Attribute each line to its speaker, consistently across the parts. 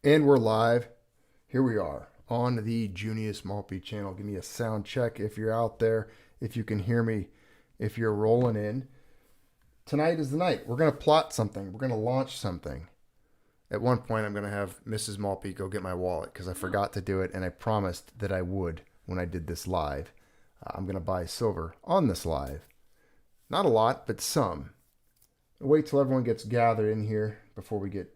Speaker 1: And we're live. Here we are on the Junius Maltby channel. Give me a sound check if you're out there, if you can hear me, if you're rolling in. Tonight is the night. We're going to plot something. We're going to launch something. At one point, I'm going to have Mrs. Maltby go get my wallet because I forgot to do it, and I promised that I would when I did this live. I'm going to buy silver on this live. Not a lot, but some. Wait till everyone gets gathered in here before we get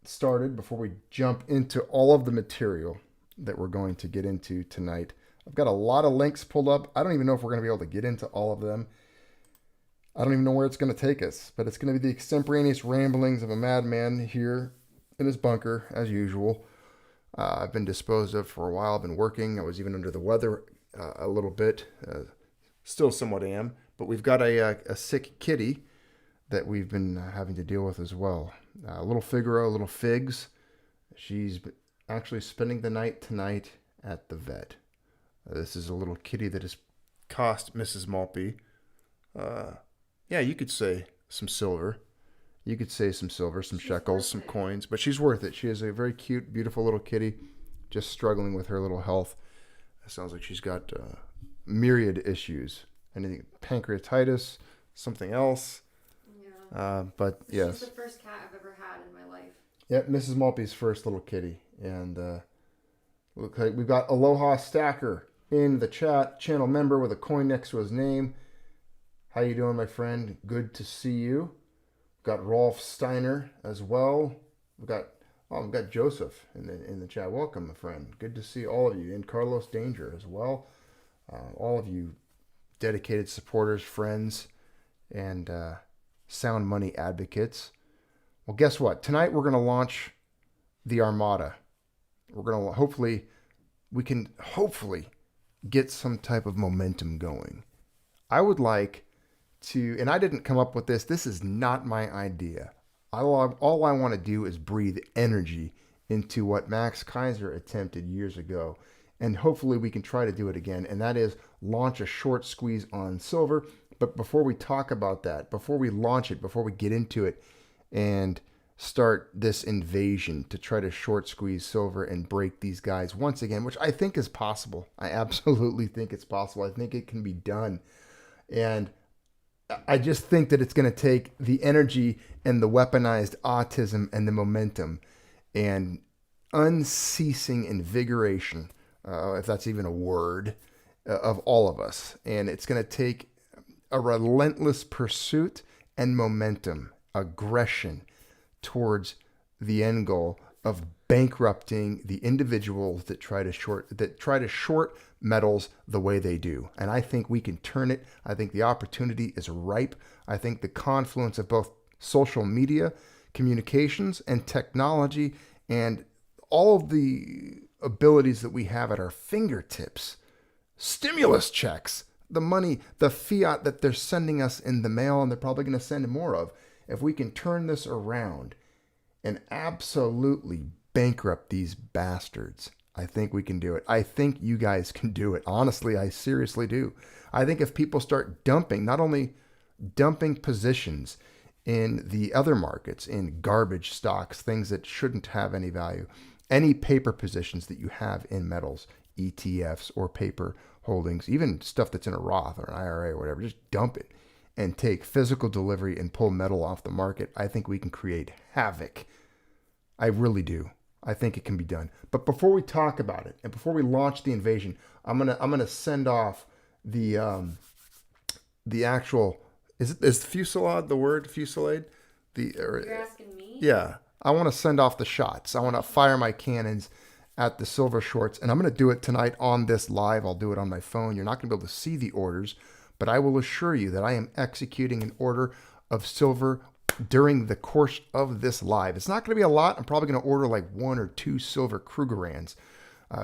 Speaker 1: started, before we jump into all of the material that we're going to get into tonight. I've got a lot of links pulled up. I don't even know if we're going to be able to get into all of them. I don't even know where it's going to take us, but it's going to be the extemporaneous ramblings of a madman here in his bunker, as usual. I've been disposed of for a while. I've been working. I was even under the weather a little bit. Still somewhat am. But we've got a sick kitty that we've been having to deal with as well. Little Figaro, little Figs. She's actually spending the night tonight at the vet. This is a little kitty that has cost Mrs. Maltby, yeah, you could say some silver. You could say some silver, some shekels, some coins, but she's worth it. She is a very cute, beautiful little kitty, just struggling with her little health. It sounds like she's got myriad issues. Anything, pancreatitis, something else. But yes.
Speaker 2: She's the first cat I've ever had in my life.
Speaker 1: Yep, Mrs. Maltby's first little kitty. And look like we've got Aloha Stacker in the chat, channel member with a coin next to his name. How you doing, my friend? Good to see you. We've got Rolf Steiner as well. We've got Joseph in the chat. Welcome, my friend. Good to see all of you. And Carlos Danger as well. All of you dedicated supporters, friends, and sound money advocates. Well, guess what? Tonight we're going to launch the Armada. We're going to we can hopefully get some type of momentum going. I would like to, and I didn't come up with this. This is not my idea. All I want to do is breathe energy into what Max Kaiser attempted years ago. And hopefully we can try to do it again. And that is launch a short squeeze on silver. But before we talk about that, before we launch it, before we get into it and start this invasion to try to short squeeze silver and break these guys once again, which I think is possible. I absolutely think it's possible. I think it can be done. And I just think that it's going to take the energy and the weaponized autism and the momentum and unceasing invigoration, if that's even a word, of all of us. And it's going to take a relentless pursuit and momentum, aggression towards the end goal of bankrupting the individuals that try to short metals the way they do. And I think we can turn it. I think the opportunity is ripe. I think the confluence of both social media, communications, and technology, and all of the abilities that we have at our fingertips, stimulus checks, the money, the fiat that they're sending us in the mail, and they're probably going to send more of. If we can turn this around and absolutely bankrupt these bastards, I think we can do it. I think you guys can do it. Honestly, I seriously do. I think if people start dumping, not only dumping positions in the other markets, in garbage stocks, things that shouldn't have any value, any paper positions that you have in metals, ETFs or paper holdings, even stuff that's in a Roth or an IRA or whatever, just dump it and take physical delivery and pull metal off the market. I think we can create havoc. I really do. I think it can be done. But before we talk about it and before we launch the invasion, I'm gonna send off the actual, is fusillade the word, fusillade?
Speaker 2: You're asking me?
Speaker 1: Yeah. I want to send off the shots. I want to fire my cannons at the silver shorts, and I'm going to do it tonight on this live. I'll do it on my phone. You're not going to be able to see the orders, but I will assure you that I am executing an order of silver during the course of this live. It's not going to be a lot. I'm probably going to order like 1 or 2 silver Krugerrands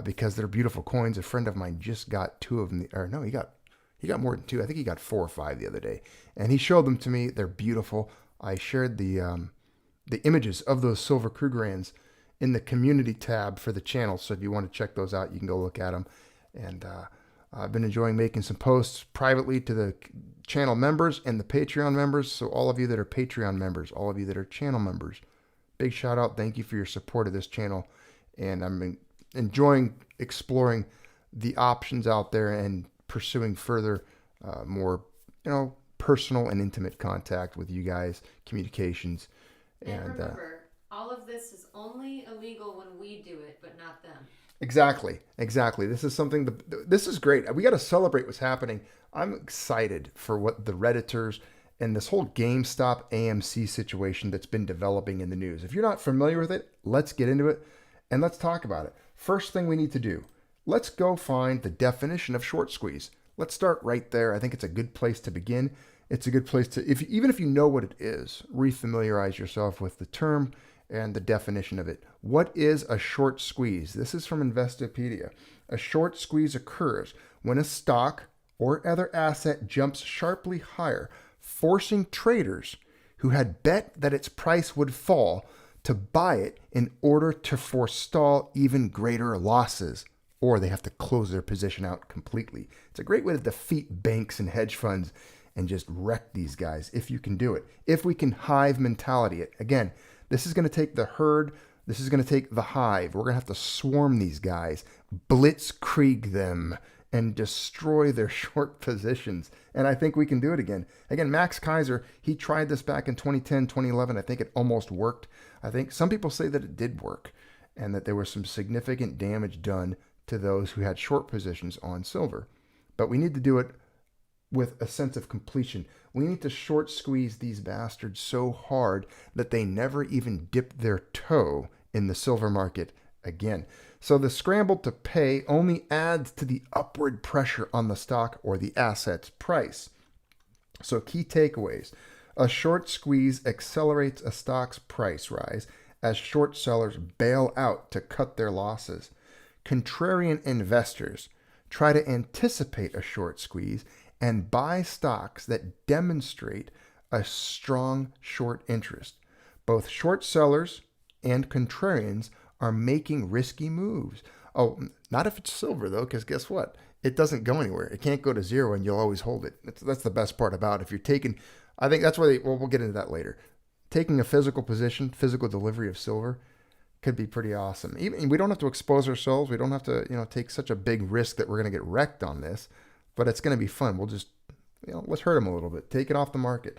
Speaker 1: because they're beautiful coins. A friend of mine just got 2 of them. Or no, he got more than 2. I think he got 4 or 5 the other day, and he showed them to me. They're beautiful. I shared the images of those silver Krugerrands in the community tab for the channel. So if you want to check those out, you can go look at them. And I've been enjoying making some posts privately to the channel members and the Patreon members. So all of you that are Patreon members, all of you that are channel members, big shout out. Thank you for your support of this channel. And I'm enjoying exploring the options out there and pursuing further, more, personal and intimate contact with you guys, communications.
Speaker 2: And remember, all of this is only illegal when we do it, but not them.
Speaker 1: Exactly. This is something, this is great. We got to celebrate what's happening. I'm excited for what the Redditors and this whole GameStop AMC situation that's been developing in the news. If you're not familiar with it, let's get into it and let's talk about it. First thing we need to do, let's go find the definition of short squeeze. Let's start right there. I think it's a good place to begin. It's a good place to, even if you know what it is, refamiliarize yourself with the term and the definition of it. What is a short squeeze? This is from Investopedia. A short squeeze occurs when a stock or other asset jumps sharply higher, forcing traders who had bet that its price would fall to buy it in order to forestall even greater losses, or they have to close their position out completely. It's a great way to defeat banks and hedge funds and just wreck these guys if you can do it. If we can hive mentality it. Again, this is going to take the herd. This is going to take the hive. We're going to have to swarm these guys, blitzkrieg them, and destroy their short positions. And I think we can do it again. Again, Max Kaiser, he tried this back in 2010, 2011. I think it almost worked. I think some people say that it did work and that there was some significant damage done to those who had short positions on silver. But we need to do it with a sense of completion. We need to short squeeze these bastards so hard that they never even dip their toe in the silver market again. So the scramble to pay only adds to the upward pressure on the stock or the asset's price. So key takeaways. A short squeeze accelerates a stock's price rise as short sellers bail out to cut their losses. Contrarian investors try to anticipate a short squeeze and buy stocks that demonstrate a strong short interest. Both short sellers and contrarians are making risky moves. Oh, not if it's silver though, because guess what? It doesn't go anywhere. It can't go to zero and you'll always hold it. That's the best part about it. If you're taking, I think that's why we'll get into that later. Taking a physical position, physical delivery of silver could be pretty awesome. Even we don't have to expose ourselves. We don't have to, take such a big risk that we're going to get wrecked on this. But it's going to be fun. We'll just, let's hurt them a little bit. Take it off the market.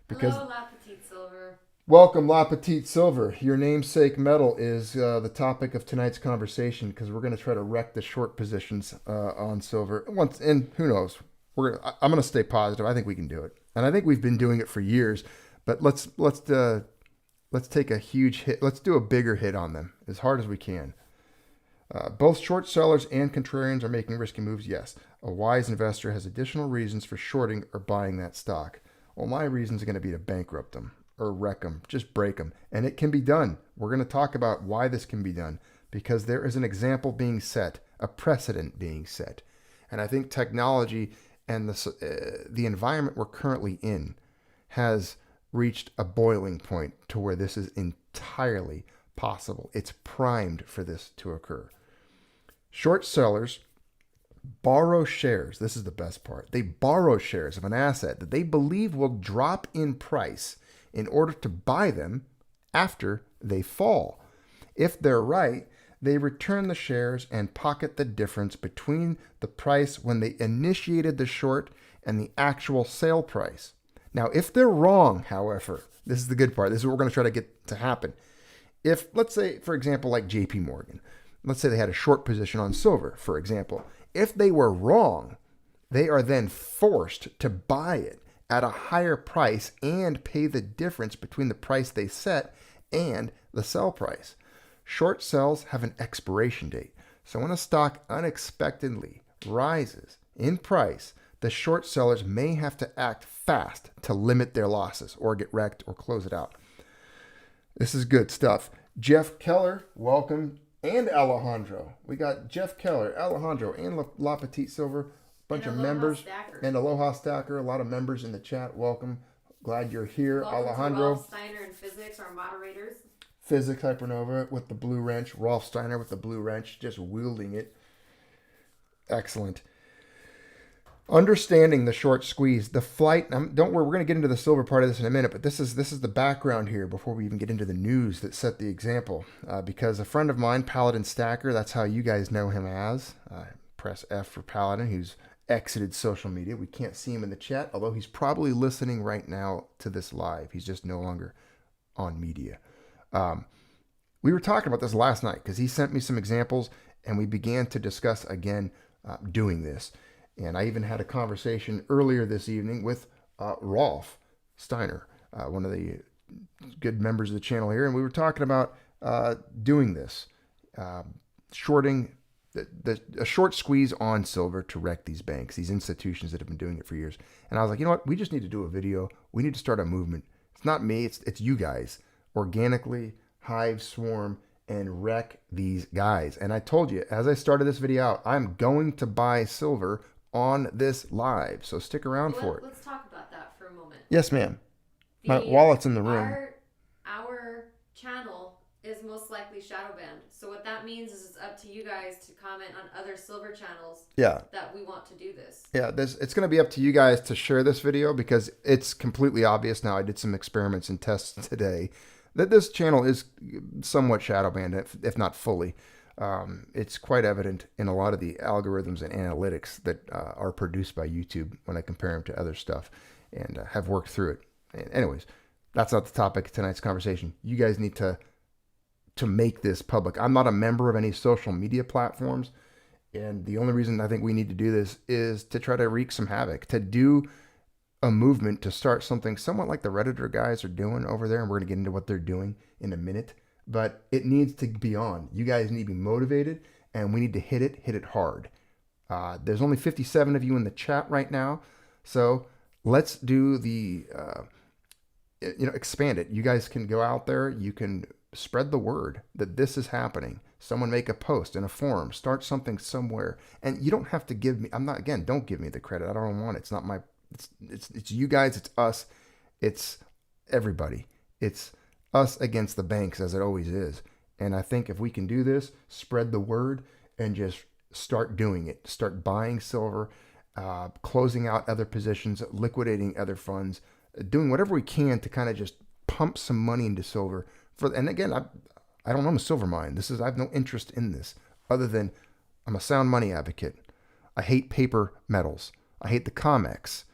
Speaker 1: Because
Speaker 2: hello, La Petite Silver.
Speaker 1: Welcome, La Petite Silver. Your namesake metal is the topic of tonight's conversation because we're going to try to wreck the short positions on silver. And who knows? I'm going to stay positive. I think we can do it, and I think we've been doing it for years. But let's take a huge hit. Let's do a bigger hit on them as hard as we can. Both short sellers and contrarians are making risky moves, yes. A wise investor has additional reasons for shorting or buying that stock. Well, my reasons are going to be to bankrupt them or wreck them, just break them. And it can be done. We're going to talk about why this can be done because there is an example being set, a precedent being set. And I think technology and the environment we're currently in has reached a boiling point to where this is entirely possible. It's primed for this to occur. Short sellers borrow shares. This is the best part. They borrow shares of an asset that they believe will drop in price in order to buy them after they fall. If they're right, they return the shares and pocket the difference between the price when they initiated the short and the actual sale price. Now, if they're wrong, however, this is the good part. This is what we're going to try to get to happen. If, let's say, for example, like JP Morgan, let's say they had a short position on silver, for example. If they were wrong, they are then forced to buy it at a higher price and pay the difference between the price they set and the sell price. Short sells have an expiration date. So when a stock unexpectedly rises in price, the short sellers may have to act fast to limit their losses or get wrecked or close it out. This is good stuff. Jeff Keller, welcome. And Alejandro. We got Jeff Keller, Alejandro, and La Petite Silver. Bunch of members.
Speaker 2: Stacker.
Speaker 1: And Aloha Stacker. A lot of members in the chat. Welcome. Glad you're here.
Speaker 2: Welcome
Speaker 1: Alejandro.
Speaker 2: To Rolf Steiner and Physics, our moderators.
Speaker 1: Physics Hypernova with the blue wrench. Rolf Steiner with the blue wrench. Just wielding it. Excellent. Understanding the short squeeze, the flight. Don't worry, we're going to get into the silver part of this in a minute, but this is the background here before we even get into the news that set the example. Because a friend of mine, Paladin Stacker, that's how you guys know him as. Press F for Paladin, who's exited social media. We can't see him in the chat, although he's probably listening right now to this live. He's just no longer on media. We were talking about this last night because he sent me some examples, and we began to discuss again doing this. And I even had a conversation earlier this evening with Rolf Steiner, one of the good members of the channel here, and we were talking about doing this, shorting a short squeeze on silver to wreck these banks, these institutions that have been doing it for years. And I was like, you know what? We just need to do a video. We need to start a movement. It's not me. It's you guys. Organically hive swarm and wreck these guys. And I told you, as I started this video out, I'm going to buy silver on this live. So stick around for it.
Speaker 2: Let's talk about that for a moment.
Speaker 1: Yes, ma'am. My wallet's in the room.
Speaker 2: Our channel is most likely shadow banned. So what that means is it's up to you guys to comment on other silver channels that we want to do this. Yeah,
Speaker 1: it's going to be up to you guys to share this video because it's completely obvious now. I did some experiments and tests today that this channel is somewhat shadow banned, if not fully. It's quite evident in a lot of the algorithms and analytics that are produced by YouTube when I compare them to other stuff and have worked through it. Anyways, that's not the topic of tonight's conversation. You guys need to make this public. I'm not a member of any social media platforms, and the only reason I think we need to do this is to try to wreak some havoc, to do a movement, to start something somewhat like the Redditor guys are doing over there, and we're going to get into what they're doing in a minute. But it needs to be on. You guys need to be motivated, and we need to hit it hard. There's only 57 of you in the chat right now, so let's do the, expand it. You guys can go out there. You can spread the word that this is happening. Someone make a post in a forum, start something somewhere, and you don't have to give me. Don't give me the credit. I don't want it. It's not my. It's you guys. It's us. It's everybody. It's us against the banks, as it always is. And I think if we can do this, spread the word and just start doing it. Start buying silver, closing out other positions, liquidating other funds, doing whatever we can to kind of just pump some money into silver. And again, I don't own a silver mine. I have no interest in this other than I'm a sound money advocate. I hate paper metals. I hate the COMEX.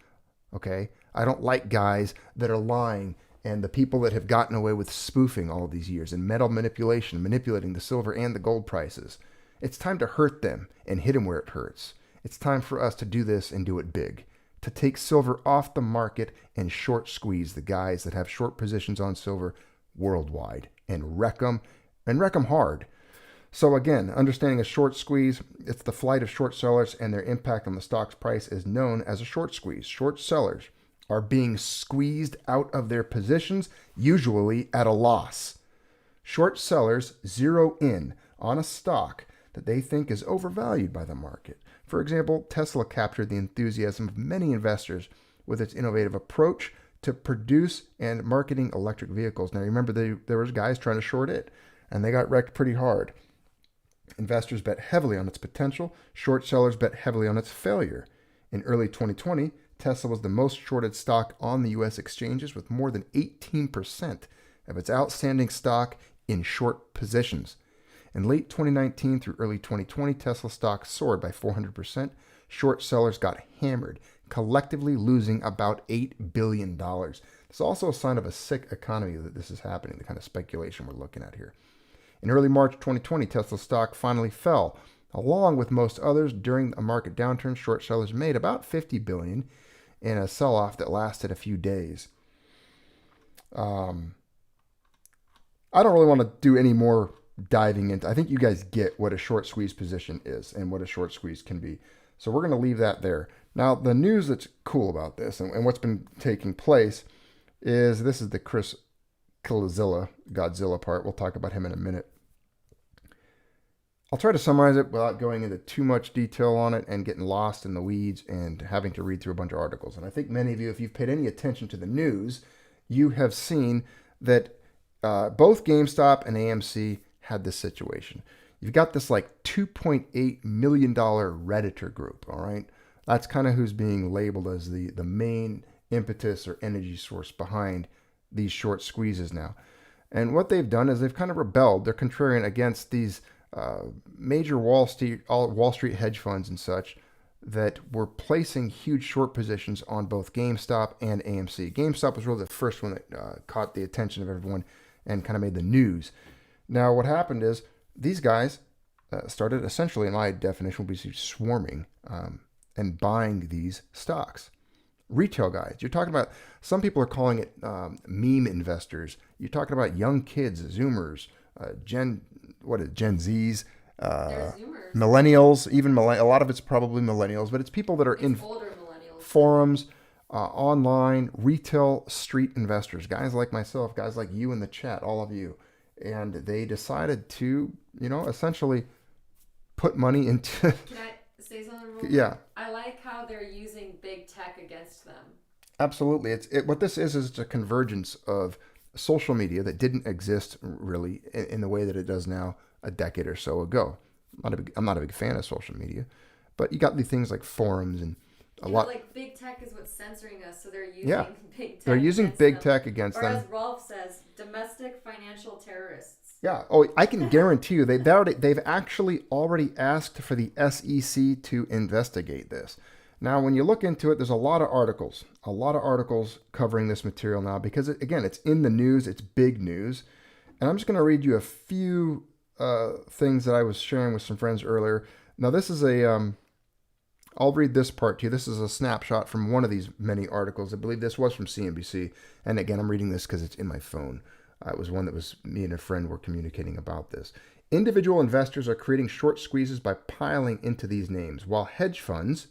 Speaker 1: Okay? I don't like guys that are lying and the people that have gotten away with spoofing all these years and metal manipulation, manipulating the silver and the gold prices. It's time to hurt them and hit them where it hurts. It's time for us to do this and do it big. To take silver off the market and short squeeze the guys that have short positions on silver worldwide and wreck them hard. So again, understanding a short squeeze, it's the flight of short sellers and their impact on the stock's price is known as a short squeeze. Short sellers are being squeezed out of their positions, usually at a loss. Short sellers zero in on a stock that they think is overvalued by the market. For example, Tesla captured the enthusiasm of many investors with its innovative approach to produce and marketing electric vehicles. Now remember, there was guys trying to short it, and they got wrecked pretty hard. Investors bet heavily on its potential. Short sellers bet heavily on its failure. In early 2020, Tesla was the most shorted stock on the U.S. exchanges with more than 18% of its outstanding stock in short positions. In late 2019 through early 2020, Tesla stock soared by 400%. Short sellers got hammered, collectively losing about $8 billion. It's also a sign of a sick economy that this is happening, the kind of speculation we're looking at here. In early March 2020, Tesla stock finally fell. Along with most others, during a market downturn, short sellers made about $50 billion in a sell-off that lasted a few days. I don't really want to do any more diving into. I think you guys get what a short squeeze position is and what a short squeeze can be. So we're going to leave that there. Now, the news that's cool about this and what's been taking place is this is the Chris Godzilla part. We'll talk about him in a minute. I'll try to summarize it without going into too much detail on it and getting lost in the weeds and having to read through a bunch of articles. And I think many of you, if you've paid any attention to the news, you have seen that both GameStop and AMC had this situation. You've got this like $2.8 million Redditor group, all right? That's kind of who's being labeled as the main impetus or energy source behind these short squeezes now. And what they've done is they've kind of rebelled. They're contrarian against these major Wall Street hedge funds and such that were placing huge short positions on both GameStop and AMC. GameStop was really the first one that caught the attention of everyone and kind of made the news. Now, what happened is these guys started essentially, in my definition, would be swarming and buying these stocks. Retail guys, you're talking about, some people are calling it meme investors. You're talking about young kids, Zoomers, Gen Zs, millennials, even a lot of it's probably millennials, but it's people that are in
Speaker 2: older millennials,
Speaker 1: forums, online, retail street investors, guys like myself, guys like you in the chat, all of you. And they decided to, essentially put money into...
Speaker 2: Can I say something real quick?
Speaker 1: Yeah.
Speaker 2: I like how they're using big tech against them.
Speaker 1: Absolutely. What this is a convergence of social media that didn't exist really in the way that it does now a decade or so ago. I'm not a big fan of social media, but you got the things like forums and a lot.
Speaker 2: Like big tech is what's censoring us, so they're using big tech.
Speaker 1: They're using big tech against them.
Speaker 2: Or as Rolf says, domestic financial terrorists.
Speaker 1: Yeah. Oh, I can guarantee you they've actually already asked for the SEC to investigate this. Now, when you look into it, there's a lot of articles covering this material now because, it's in the news. It's big news. And I'm just going to read you a few things that I was sharing with some friends earlier. Now, this is I'll read this part to you. This is a snapshot from one of these many articles. I believe this was from CNBC. And again, I'm reading this because it's in my phone. It was one that was me and a friend were communicating about this. Individual investors are creating short squeezes by piling into these names, while hedge funds,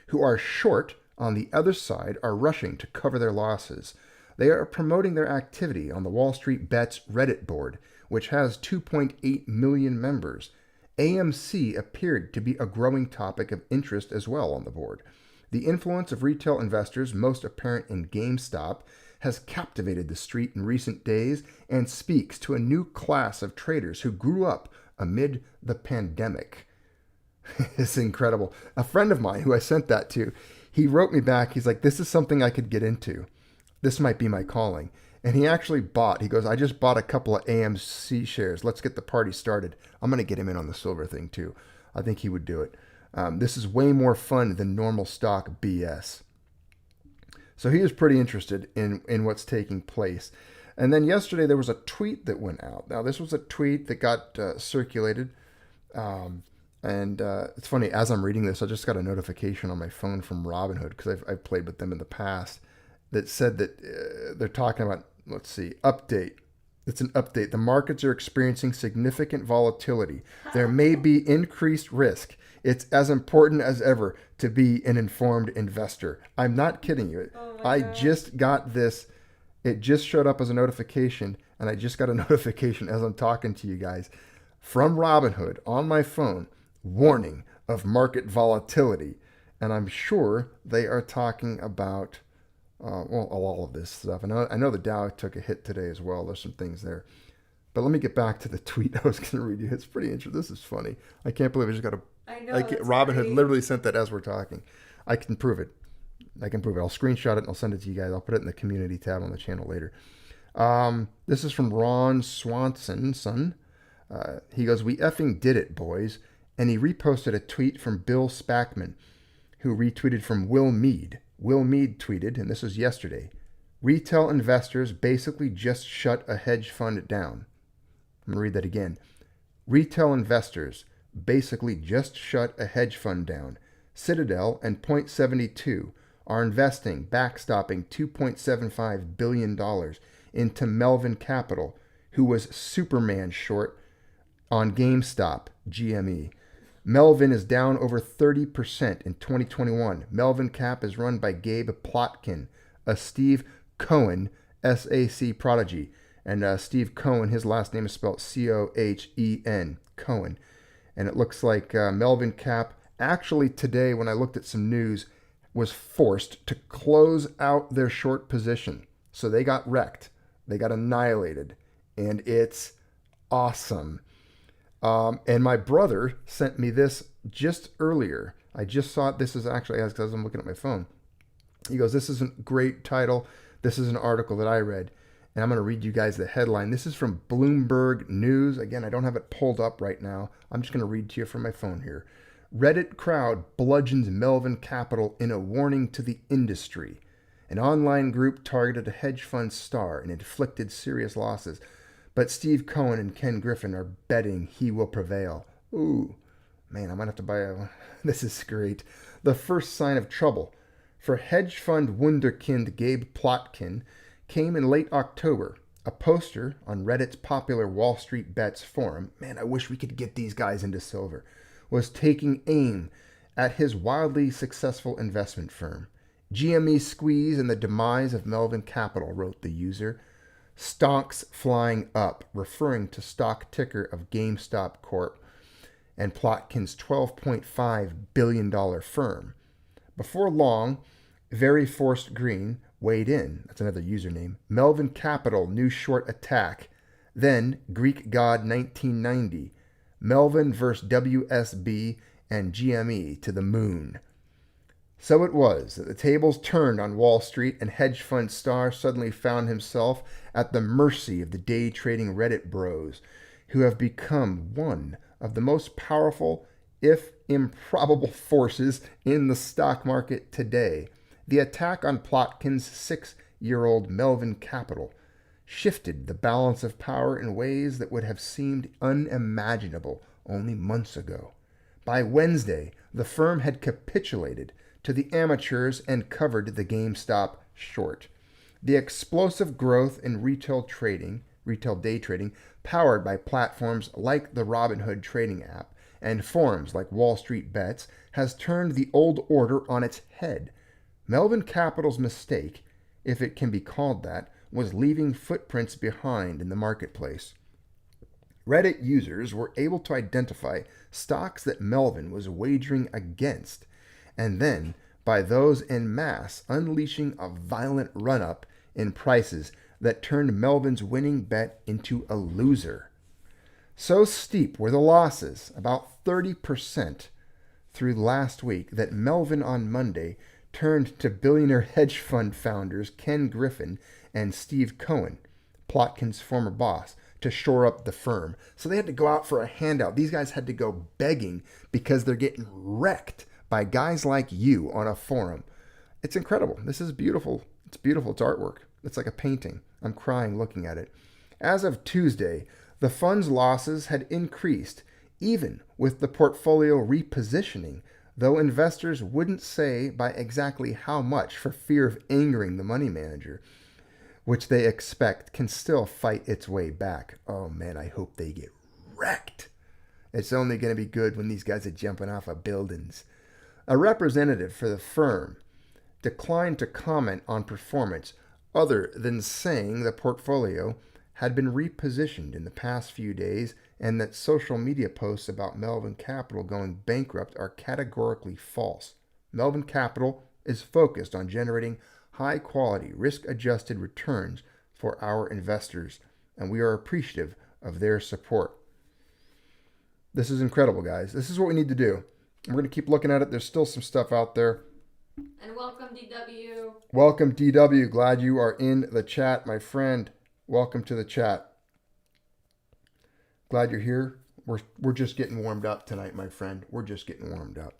Speaker 1: who are short on the other side, are rushing to cover their losses. They are promoting their activity on the Wall Street Bets Reddit board, which has 2.8 million members. AMC appeared to be a growing topic of interest as well on the board. The influence of retail investors, most apparent in GameStop, has captivated the street in recent days and speaks to a new class of traders who grew up amid the pandemic. It's incredible. A friend of mine who I sent that to, he wrote me back. He's like, this is something I could get into. This might be my calling. And he actually he goes, I just bought a couple of AMC shares. Let's get the party started. I'm going to get him in on the silver thing too. I think he would do it. This is way more fun than normal stock BS. So he was pretty interested in what's taking place. And then yesterday there was a tweet that went out. Now this was a tweet that got circulated. And it's funny, as I'm reading this, I just got a notification on my phone from Robinhood because I've played with them in the past that said that they're talking about, update. It's an update. The markets are experiencing significant volatility. There may be increased risk. It's as important as ever to be an informed investor. I'm not kidding you. I just got this. It just showed up as a notification, and I just got a notification as I'm talking to you guys from Robinhood on my phone, warning of market volatility. And I'm sure they are talking about all of this stuff. And I know the Dow took a hit today as well. There's some things there. But let me get back to the tweet I was going to read you. It's pretty interesting. This is funny. I can't believe I just got a...
Speaker 2: I know.
Speaker 1: Robinhood literally sent that as we're talking. I can prove it. I'll screenshot it and I'll send it to you guys. I'll put it in the community tab on the channel later. This is from Ron Swanson, son. He goes, "We effing did it, boys." And he reposted a tweet from Bill Spackman, who retweeted from Will Mead. Will Mead tweeted, and this was yesterday, "Retail investors basically just shut a hedge fund down." I'm going to read that again. "Retail investors basically just shut a hedge fund down. Citadel and Point72 are investing, backstopping $2.75 billion into Melvin Capital, who was Superman short on GameStop, GME. Melvin is down over 30% in 2021. Melvin Cap is run by Gabe Plotkin, a Steve Cohen SAC prodigy. And Steve Cohen, his last name is spelled Cohen, Cohen. And it looks like Melvin Cap, actually today when I looked at some news, was forced to close out their short position. So they got wrecked. They got annihilated. And it's awesome. And my brother sent me this just earlier. I just saw it. This is actually, as I'm looking at my phone. He goes, this is a great title. This is an article that I read. And I'm going to read you guys the headline. This is from Bloomberg News. Again, I don't have it pulled up right now. I'm just going to read to you from my phone here. Reddit crowd bludgeons Melvin Capital in a warning to the industry. An online group targeted a hedge fund star and inflicted serious losses. But Steve Cohen and Ken Griffin are betting he will prevail. Ooh, man, I might have to buy a... This is great. The first sign of trouble for hedge fund wunderkind Gabe Plotkin came in late October. A poster on Reddit's popular Wall Street Bets forum, man, I wish we could get these guys into silver, was taking aim at his wildly successful investment firm. GME squeeze and the demise of Melvin Capital, wrote the user. Stonks flying up, referring to stock ticker of GameStop Corp. and Plotkin's $12.5 billion firm. Before long, Very Forced Green weighed in. That's another username. Melvin Capital, new short attack. Then Greek God 1990. Melvin versus WSB and GME to the moon. So it was that the tables turned on Wall Street and hedge fund star suddenly found himself at the mercy of the day trading Reddit bros, who have become one of the most powerful, if improbable, forces in the stock market today. The attack on Plotkin's 6-year-old Melvin Capital shifted the balance of power in ways that would have seemed unimaginable only months ago. By Wednesday, the firm had capitulated to the amateurs and covered the GameStop short. The explosive growth in retail day trading, powered by platforms like the Robinhood trading app and forums like Wall Street Bets, has turned the old order on its head. Melvin Capital's mistake, if it can be called that, was leaving footprints behind in the marketplace. Reddit users were able to identify stocks that Melvin was wagering against, and then by those en masse unleashing a violent run-up in prices that turned Melvin's winning bet into a loser. So steep were the losses, about 30% through last week, that Melvin on Monday turned to billionaire hedge fund founders Ken Griffin and Steve Cohen, Plotkin's former boss, to shore up the firm. So they had to go out for a handout. These guys had to go begging because they're getting wrecked by guys like you on a forum. It's incredible. This is beautiful. It's beautiful. It's artwork. It's like a painting. I'm crying looking at it. As of Tuesday, the fund's losses had increased, even with the portfolio repositioning, though investors wouldn't say by exactly how much for fear of angering the money manager, which they expect can still fight its way back. Oh man, I hope they get wrecked. It's only going to be good when these guys are jumping off of buildings. A representative for the firm declined to comment on performance other than saying the portfolio had been repositioned in the past few days and that social media posts about Melvin Capital going bankrupt are categorically false. Melvin Capital is focused on generating high-quality, risk-adjusted returns for our investors, and we are appreciative of their support. This is incredible, guys. This is what we need to do. We're going to keep looking at it. There's still some stuff out there.
Speaker 2: And welcome, DW.
Speaker 1: Welcome, DW. Glad you are in the chat, my friend. Welcome to the chat. Glad you're here. We're just getting warmed up tonight, my friend. We're just getting warmed up.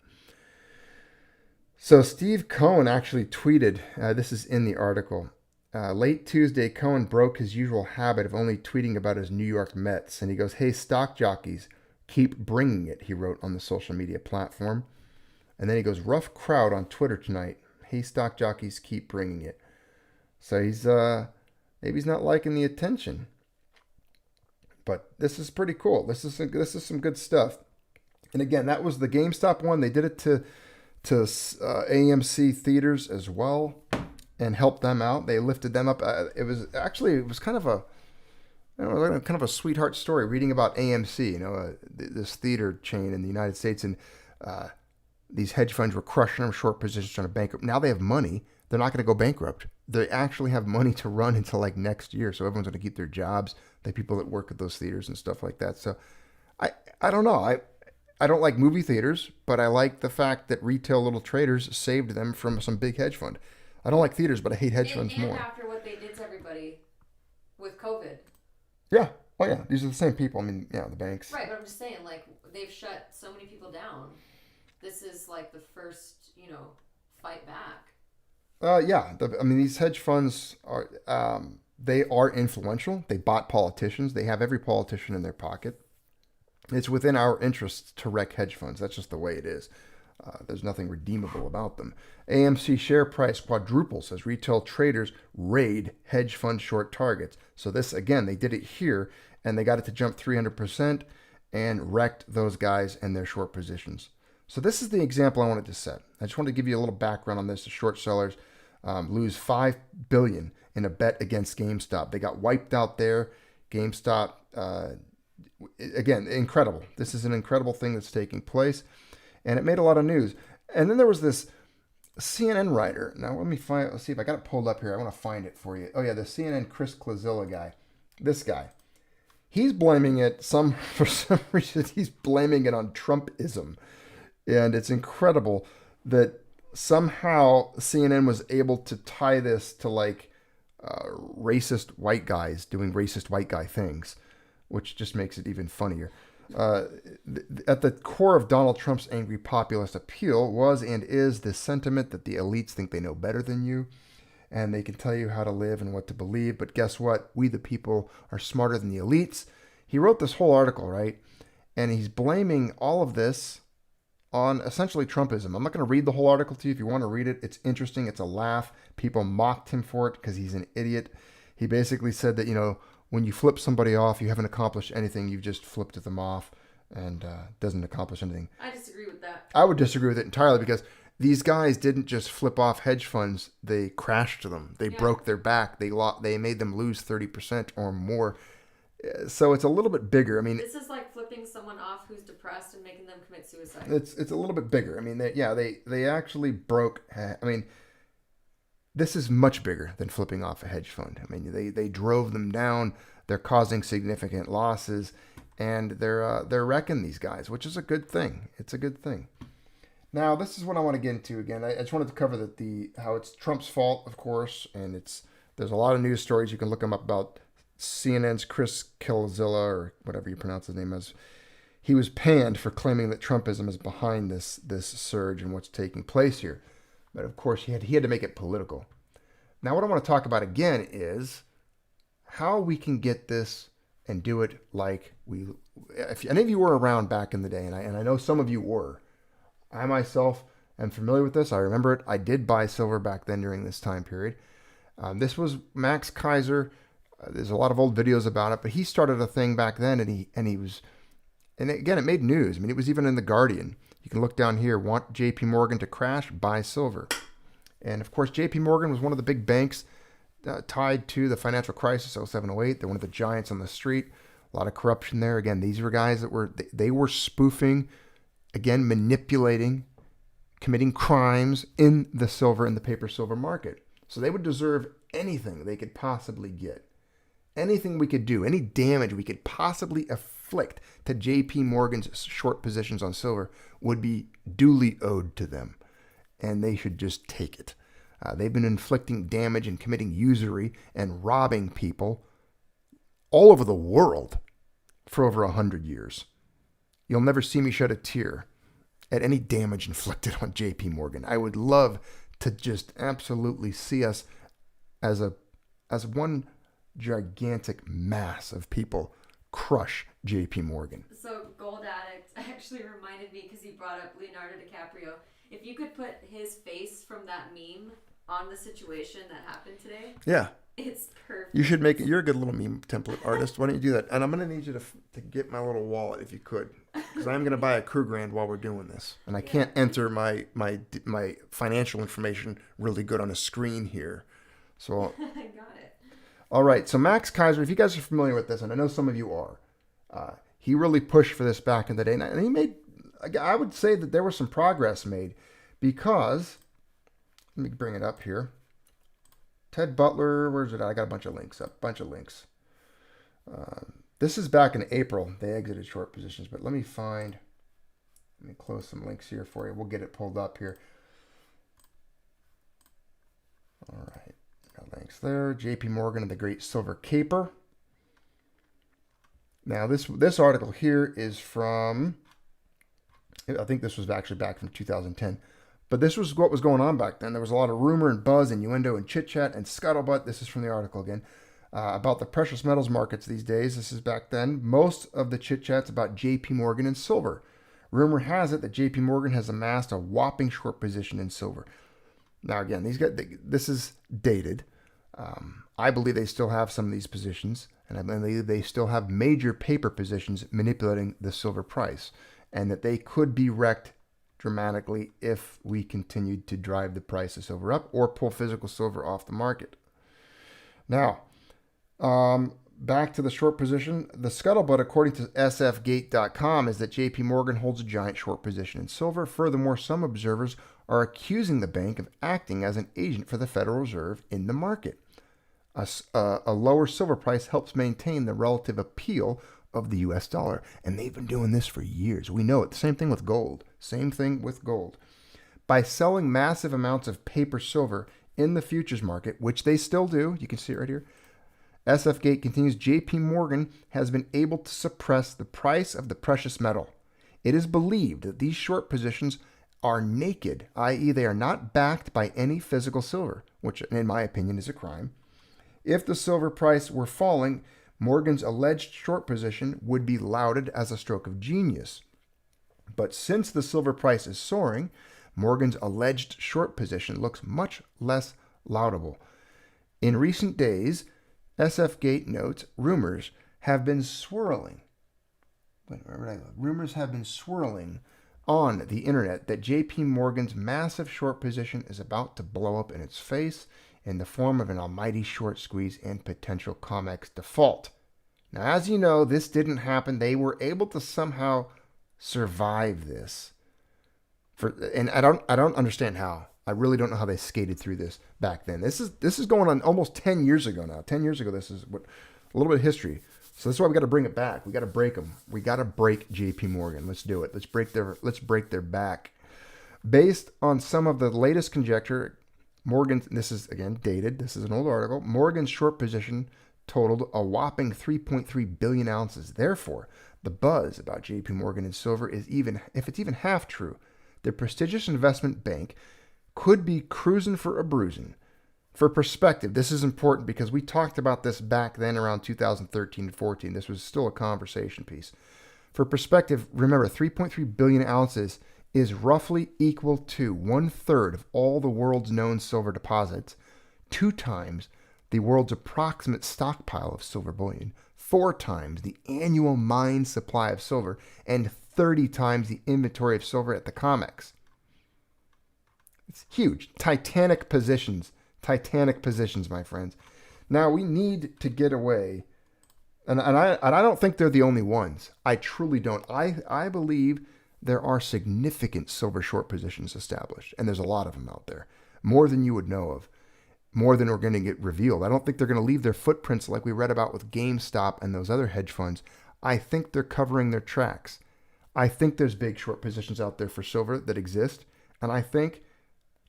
Speaker 1: So Steve Cohen actually tweeted, this is in the article, late Tuesday, Cohen broke his usual habit of only tweeting about his New York Mets. And he goes, "Hey, stock jockeys, keep bringing it," he wrote on the social media platform. And then he goes, "Rough crowd on Twitter tonight. Hey, stock jockeys, keep bringing it." So he's, maybe he's not liking the attention. But this is pretty cool. This is some good stuff. And again, that was the GameStop one. They did it to AMC theaters as well and helped them out. They lifted them up. It was kind of a sweetheart story reading about AMC, this theater chain in the United States, and these hedge funds were crushing them, short positions, trying to bankrupt. Now they have money. They're not going to go bankrupt. They actually have money to run until like next year. So everyone's going to keep their jobs. The people that work at those theaters and stuff like that. So I don't know. I don't like movie theaters, but I like the fact that retail little traders saved them from some big hedge fund. I don't like theaters, but I hate hedge funds more.
Speaker 2: And after what they did to everybody with COVID.
Speaker 1: Yeah. Oh, yeah. These are the same people. I mean, yeah, the banks.
Speaker 2: Right, but I'm just saying, like, they've shut so many people down. This is, like, the first, fight back.
Speaker 1: Yeah. I mean, these hedge funds are, they are influential. They bought politicians. They have every politician in their pocket. It's within our interests to wreck hedge funds. That's just the way it is. There's nothing redeemable about them. AMC share price quadruples as retail traders raid hedge fund short targets. So this, again, they did it here, and they got it to jump 300% and wrecked those guys and their short positions. So this is the example I wanted to set. I just wanted to give you a little background on this. The short sellers lose $5 billion in a bet against GameStop. They got wiped out there. GameStop, again, incredible. This is an incredible thing that's taking place. And it made a lot of news. And then there was this CNN writer. Now, let's see if I got it pulled up here. I want to find it for you. Oh, yeah, the CNN Chris Klazilla guy. This guy. He's blaming it, for some reason, he's blaming it on Trumpism. And it's incredible that somehow CNN was able to tie this to, like, racist white guys doing racist white guy things, which just makes it even funnier. At the core of Donald Trump's angry populist appeal was and is the sentiment that the elites think they know better than you, and they can tell you how to live and what to believe. But guess what? We, the people, are smarter than the elites. He wrote this whole article, right? And he's blaming all of this on essentially Trumpism. I'm not going to read the whole article to you. If you want to read it, it's interesting. It's a laugh. People mocked him for it because he's an idiot. He basically said that, when you flip somebody off, you haven't accomplished anything. You've just flipped them off and doesn't accomplish anything.
Speaker 2: I disagree with that.
Speaker 1: I would disagree with it entirely because these guys didn't just flip off hedge funds. They crashed them. They broke their back. They made them lose 30% or more. So it's a little bit bigger. I mean,
Speaker 2: this is like flipping someone off who's depressed and making them commit suicide.
Speaker 1: It's a little bit bigger. I mean, they actually broke. I mean, this is much bigger than flipping off a hedge fund. I mean, they drove them down. They're causing significant losses, and they're wrecking these guys, which is a good thing. It's a good thing. Now, this is what I want to get into again. I just wanted to cover how it's Trump's fault, of course, and there's a lot of news stories. You can look them up about CNN's Chris Kilzilla, or whatever you pronounce his name as. He was panned for claiming that Trumpism is behind this surge and what's taking place here. But of course, he had to make it political. Now, what I want to talk about again is how we can get this and do it like if any of you were around back in the day, and I know some of you were. I myself am familiar with this. I remember it. I did buy silver back then during this time period. This was Max Kaiser. There's a lot of old videos about it, but he started a thing back then, and again, it made news. I mean, it was even in the Guardian. You can look down here. Want J.P. Morgan to crash? Buy silver. And of course, J.P. Morgan was one of the big banks tied to the financial crisis, 0708. They're one of the giants on the street. A lot of corruption there. Again, these were guys that were spoofing, again, manipulating, committing crimes in the silver and the paper silver market. So they would deserve anything they could possibly get. Anything we could do, any damage we could possibly afflict to J.P. Morgan's short positions on silver would be duly owed to them, and they should just take it. They've been inflicting damage and committing usury and robbing people all over the world for over 100 years. You'll never see me shed a tear at any damage inflicted on J.P. Morgan. I would love to just absolutely see us as one gigantic mass of people crush J.P. Morgan.
Speaker 2: So Gold Addict actually reminded me, because he brought up Leonardo DiCaprio. If you could put his face from that meme on the situation that happened today,
Speaker 1: yeah,
Speaker 2: it's perfect.
Speaker 1: You should make it. You're a good little meme template artist. Why don't you do that? And I'm going to need you to get my little wallet if you could, because I'm going to buy a crew grand while we're doing this, and I can't enter my financial information really good on a screen here. So
Speaker 2: I got it.
Speaker 1: All right. So Max Kaiser, if you guys are familiar with this, and I know some of you are, he really pushed for this back in the day, and he made. I would say that there was some progress made, because let me bring it up here. Ted Butler, where's it at? I got a bunch of links up. This is back in April. They exited short positions, but let me find. Let me close some links here for you. We'll get it pulled up here. All right. Got links there. JP Morgan and the Great Silver Caper. Now, this article here is from, I think this was actually back from 2010. But this was what was going on back then. There was a lot of rumor and buzz, innuendo and chit-chat and scuttlebutt. This is from the article again. About the precious metals markets these days. This is back then. Most of the chit-chat's about JP Morgan and silver. Rumor has it that JP Morgan has amassed a whopping short position in silver. Now, again, this is dated. I believe they still have some of these positions, and I believe they still have major paper positions manipulating the silver price, and that they could be wrecked dramatically if we continued to drive the price of silver up or pull physical silver off the market. Now, back to the short position. The scuttlebutt, according to sfgate.com, is that JP Morgan holds a giant short position in silver. Furthermore, some observers are accusing the bank of acting as an agent for the Federal Reserve in the market. A lower silver price helps maintain the relative appeal of the U.S. dollar, and they've been doing this for years. We know it. Same thing with gold. By selling massive amounts of paper silver in the futures market, which they still do, you can see it right here, SFGate continues, JP Morgan has been able to suppress the price of the precious metal. It is believed that these short positions are naked, i.e. they are not backed by any physical silver, which in my opinion is a crime. If the silver price were falling, Morgan's alleged short position would be lauded as a stroke of genius. But since the silver price is soaring, Morgan's alleged short position looks much less laudable. In recent days, SFGate notes rumors have been swirling. Rumors have been swirling on the internet that JP Morgan's massive short position is about to blow up in its face in the form of an almighty short squeeze and potential COMEX default. Now, as you know, this didn't happen. They were able to somehow survive this. And I don't understand how. I really don't know how they skated through this back then. This is going on almost 10 years ago now. 10 years ago, this is what a little bit of history. So that's why we got to bring it back. We got to break them. We got to break JP Morgan. Let's do it. Let's break their back. Based on some of the latest conjecture, Morgan's, this is again dated. This is an old article. Morgan's short position totaled a whopping 3.3 billion ounces. Therefore, the buzz about JP Morgan and silver is if it's even half true, the prestigious investment bank could be cruising for a bruising. For perspective, this is important because we talked about this back then around 2013 and 14. This was still a conversation piece. For perspective, remember 3.3 billion ounces is roughly equal to 1/3 of all the world's known silver deposits, 2 times the world's approximate stockpile of silver bullion, 4 times the annual mine supply of silver, and 30 times the inventory of silver at the COMEX. It's huge. Titanic positions, my friends. Now we need to get away, and I don't think they're the only ones. I truly don't. I believe there are significant silver short positions established, and there's a lot of them out there, more than you would know of, more than are going to get revealed. I don't think they're going to leave their footprints like we read about with GameStop and those other hedge funds. I think they're covering their tracks. I think there's big short positions out there for silver that exist, and I think,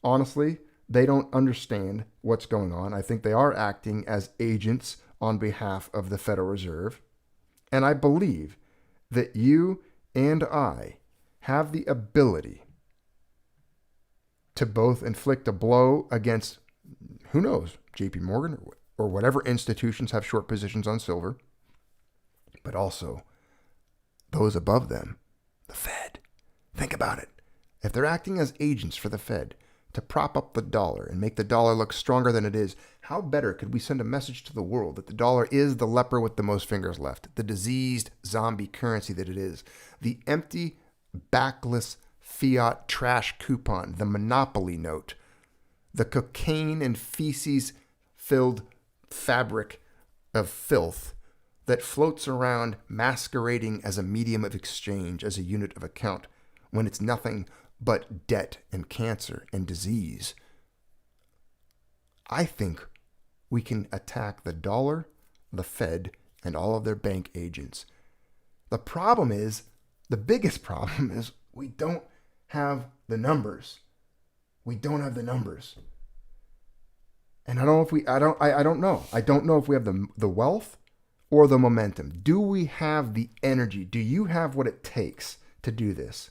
Speaker 1: honestly, they don't understand what's going on. I think they are acting as agents on behalf of the Federal Reserve, and I believe that you and I have the ability to both inflict a blow against, who knows, JP Morgan or whatever institutions have short positions on silver, but also those above them, the Fed. Think about it. If they're acting as agents for the Fed to prop up the dollar and make the dollar look stronger than it is, how better could we send a message to the world that the dollar is the leper with the most fingers left, the diseased zombie currency that it is, the empty, backless fiat trash coupon, the monopoly note, the cocaine and feces-filled fabric of filth that floats around masquerading as a medium of exchange, as a unit of account, when it's nothing but debt and cancer and disease. I think we can attack the dollar, the Fed, and all of their bank agents. The problem is, the biggest problem is We don't have the numbers. We don't have the numbers. And I don't know I don't know if we have the wealth or the momentum. Do we have the energy? Do you have what it takes to do this?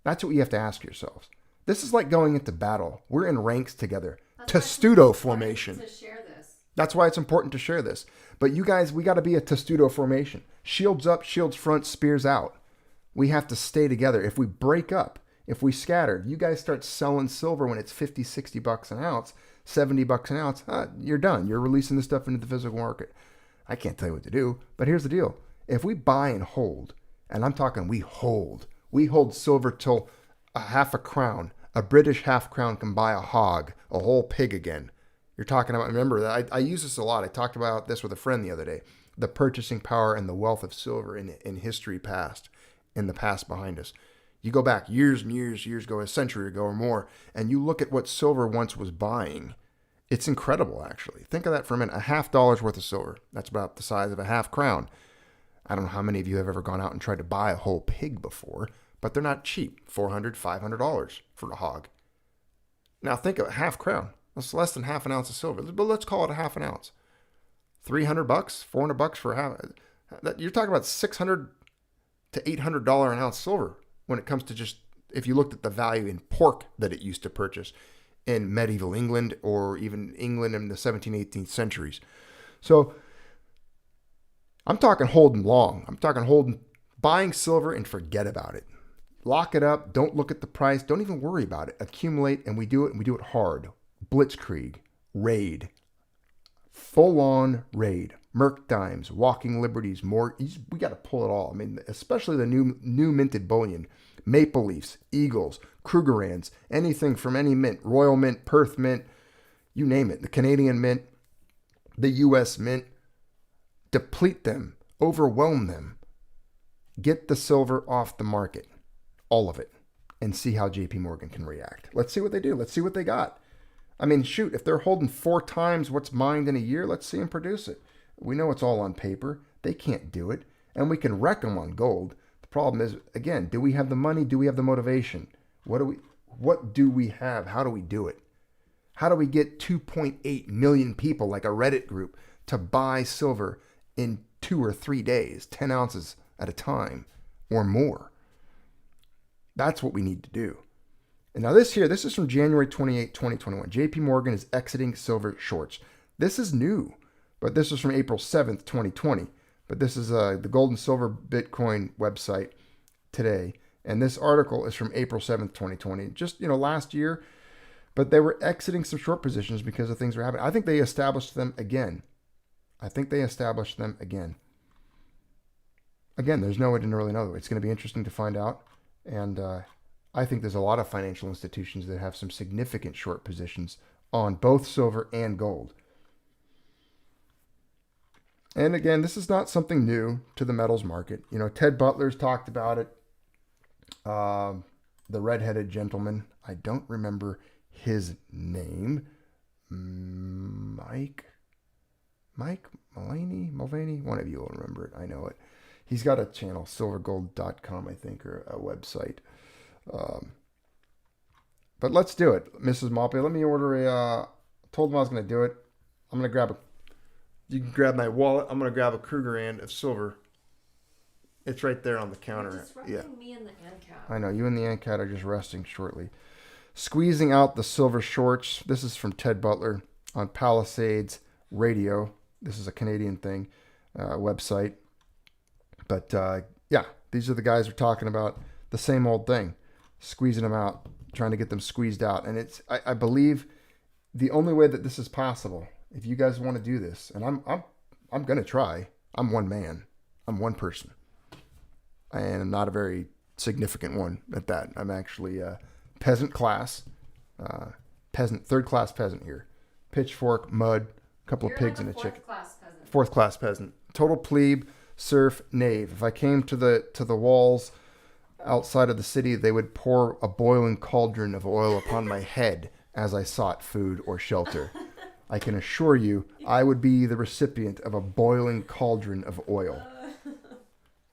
Speaker 1: That's what you have to ask yourselves. This is like going into battle. We're in ranks together. Testudo formation.
Speaker 2: To share this.
Speaker 1: That's why it's important to share this. But you guys, we got to be a testudo formation. Shields up, shields front, spears out. We have to stay together. If we break up, if we scatter, you guys start selling silver when it's 50, 60 bucks an ounce, 70 bucks an ounce, you're done. You're releasing this stuff into the physical market. I can't tell you what to do, but here's the deal. If we buy and hold, and I'm talking we hold silver till a half a crown. A British half crown can buy a hog, a whole pig again. You're talking about, remember, I use this a lot. I talked about this with a friend the other day. The purchasing power and the wealth of silver in history past, in the past behind us. You go back years and years ago, a century ago or more, and you look at what silver once was buying. It's incredible, actually. Think of that for a minute. $50 worth of silver. That's about the size of a half crown. I don't know how many of you have ever gone out and tried to buy a whole pig before, but they're not cheap. $400, $500 for a hog. Now think of a half crown. That's less than half an ounce of silver, but let's call it a half an ounce. $300, $400 for a half. You're talking about $600 to $800 an ounce silver when it comes to just, if you looked at the value in pork that it used to purchase in medieval England or even England in the 17th, 18th centuries. So I'm talking holding long. I'm talking buying silver and forget about it. Lock it up. Don't look at the price. Don't even worry about it. Accumulate, and we do it hard. Blitzkrieg, raid, full-on raid, Merc dimes, walking liberties, more. We got to pull it all. I mean, especially the new minted bullion, maple leafs, eagles, Krugerrands, anything from any mint, Royal Mint, Perth Mint, you name it. The Canadian Mint, the U.S. Mint. Deplete them, overwhelm them. Get the silver off the market, all of it, and see how JP Morgan can react. Let's see what they do. Let's see what they got. I mean, shoot, if they're holding 4 times what's mined in a year, let's see them produce it. We know it's all on paper. They can't do it, and we can wreck them on gold. The problem is, again, do we have the money? Do we have the motivation? What do we have? How do we do it? How do we get 2.8 million people, like a Reddit group, to buy silver in 2 or 3 days, 10 ounces at a time or more? That's what we need to do. And now this is from January 28, 2021. JP Morgan is exiting silver shorts. This is new, but this is from April 7th, 2020. But this is the Gold and Silver Bitcoin website today. And this article is from April 7th, 2020. Just, last year. But they were exiting some short positions because of things were happening. I think they established them again. Again, there's no way to really know. It's going to be interesting to find out. And I think there's a lot of financial institutions that have some significant short positions on both silver and gold. And again, this is not something new to the metals market. Ted Butler's talked about it. The redheaded gentleman, I don't remember his name. Mike Mulvaney, one of you will remember it. I know it. He's got a channel, silvergold.com, I think, or a website. But let's do it, Mrs. Maltby. Let me order told him I was going to do it. I'm going to grab you can grab my wallet. I'm going to grab a Krugerrand of silver. It's right there on the counter.
Speaker 2: You're disrupting me and the ANCAT.
Speaker 1: I know, you and the ANCAT are just resting shortly. Squeezing out the silver shorts. This is from Ted Butler on Palisades Radio. This is a Canadian thing, website. But yeah, these are the guys we're talking about. The same old thing, squeezing them out, trying to get them squeezed out. And I believe the only way that this is possible, if you guys want to do this, and I'm going to try. I'm one man. I'm one person. And I'm not a very significant one at that. I'm actually a peasant class, third class peasant here. Pitchfork, mud, a couple of pigs and a chicken. Fourth class peasant. Total plebe, serf, knave. If I came to the walls outside of the city, they would pour a boiling cauldron of oil upon my head as I sought food or shelter. I can assure you, I would be the recipient of a boiling cauldron of oil.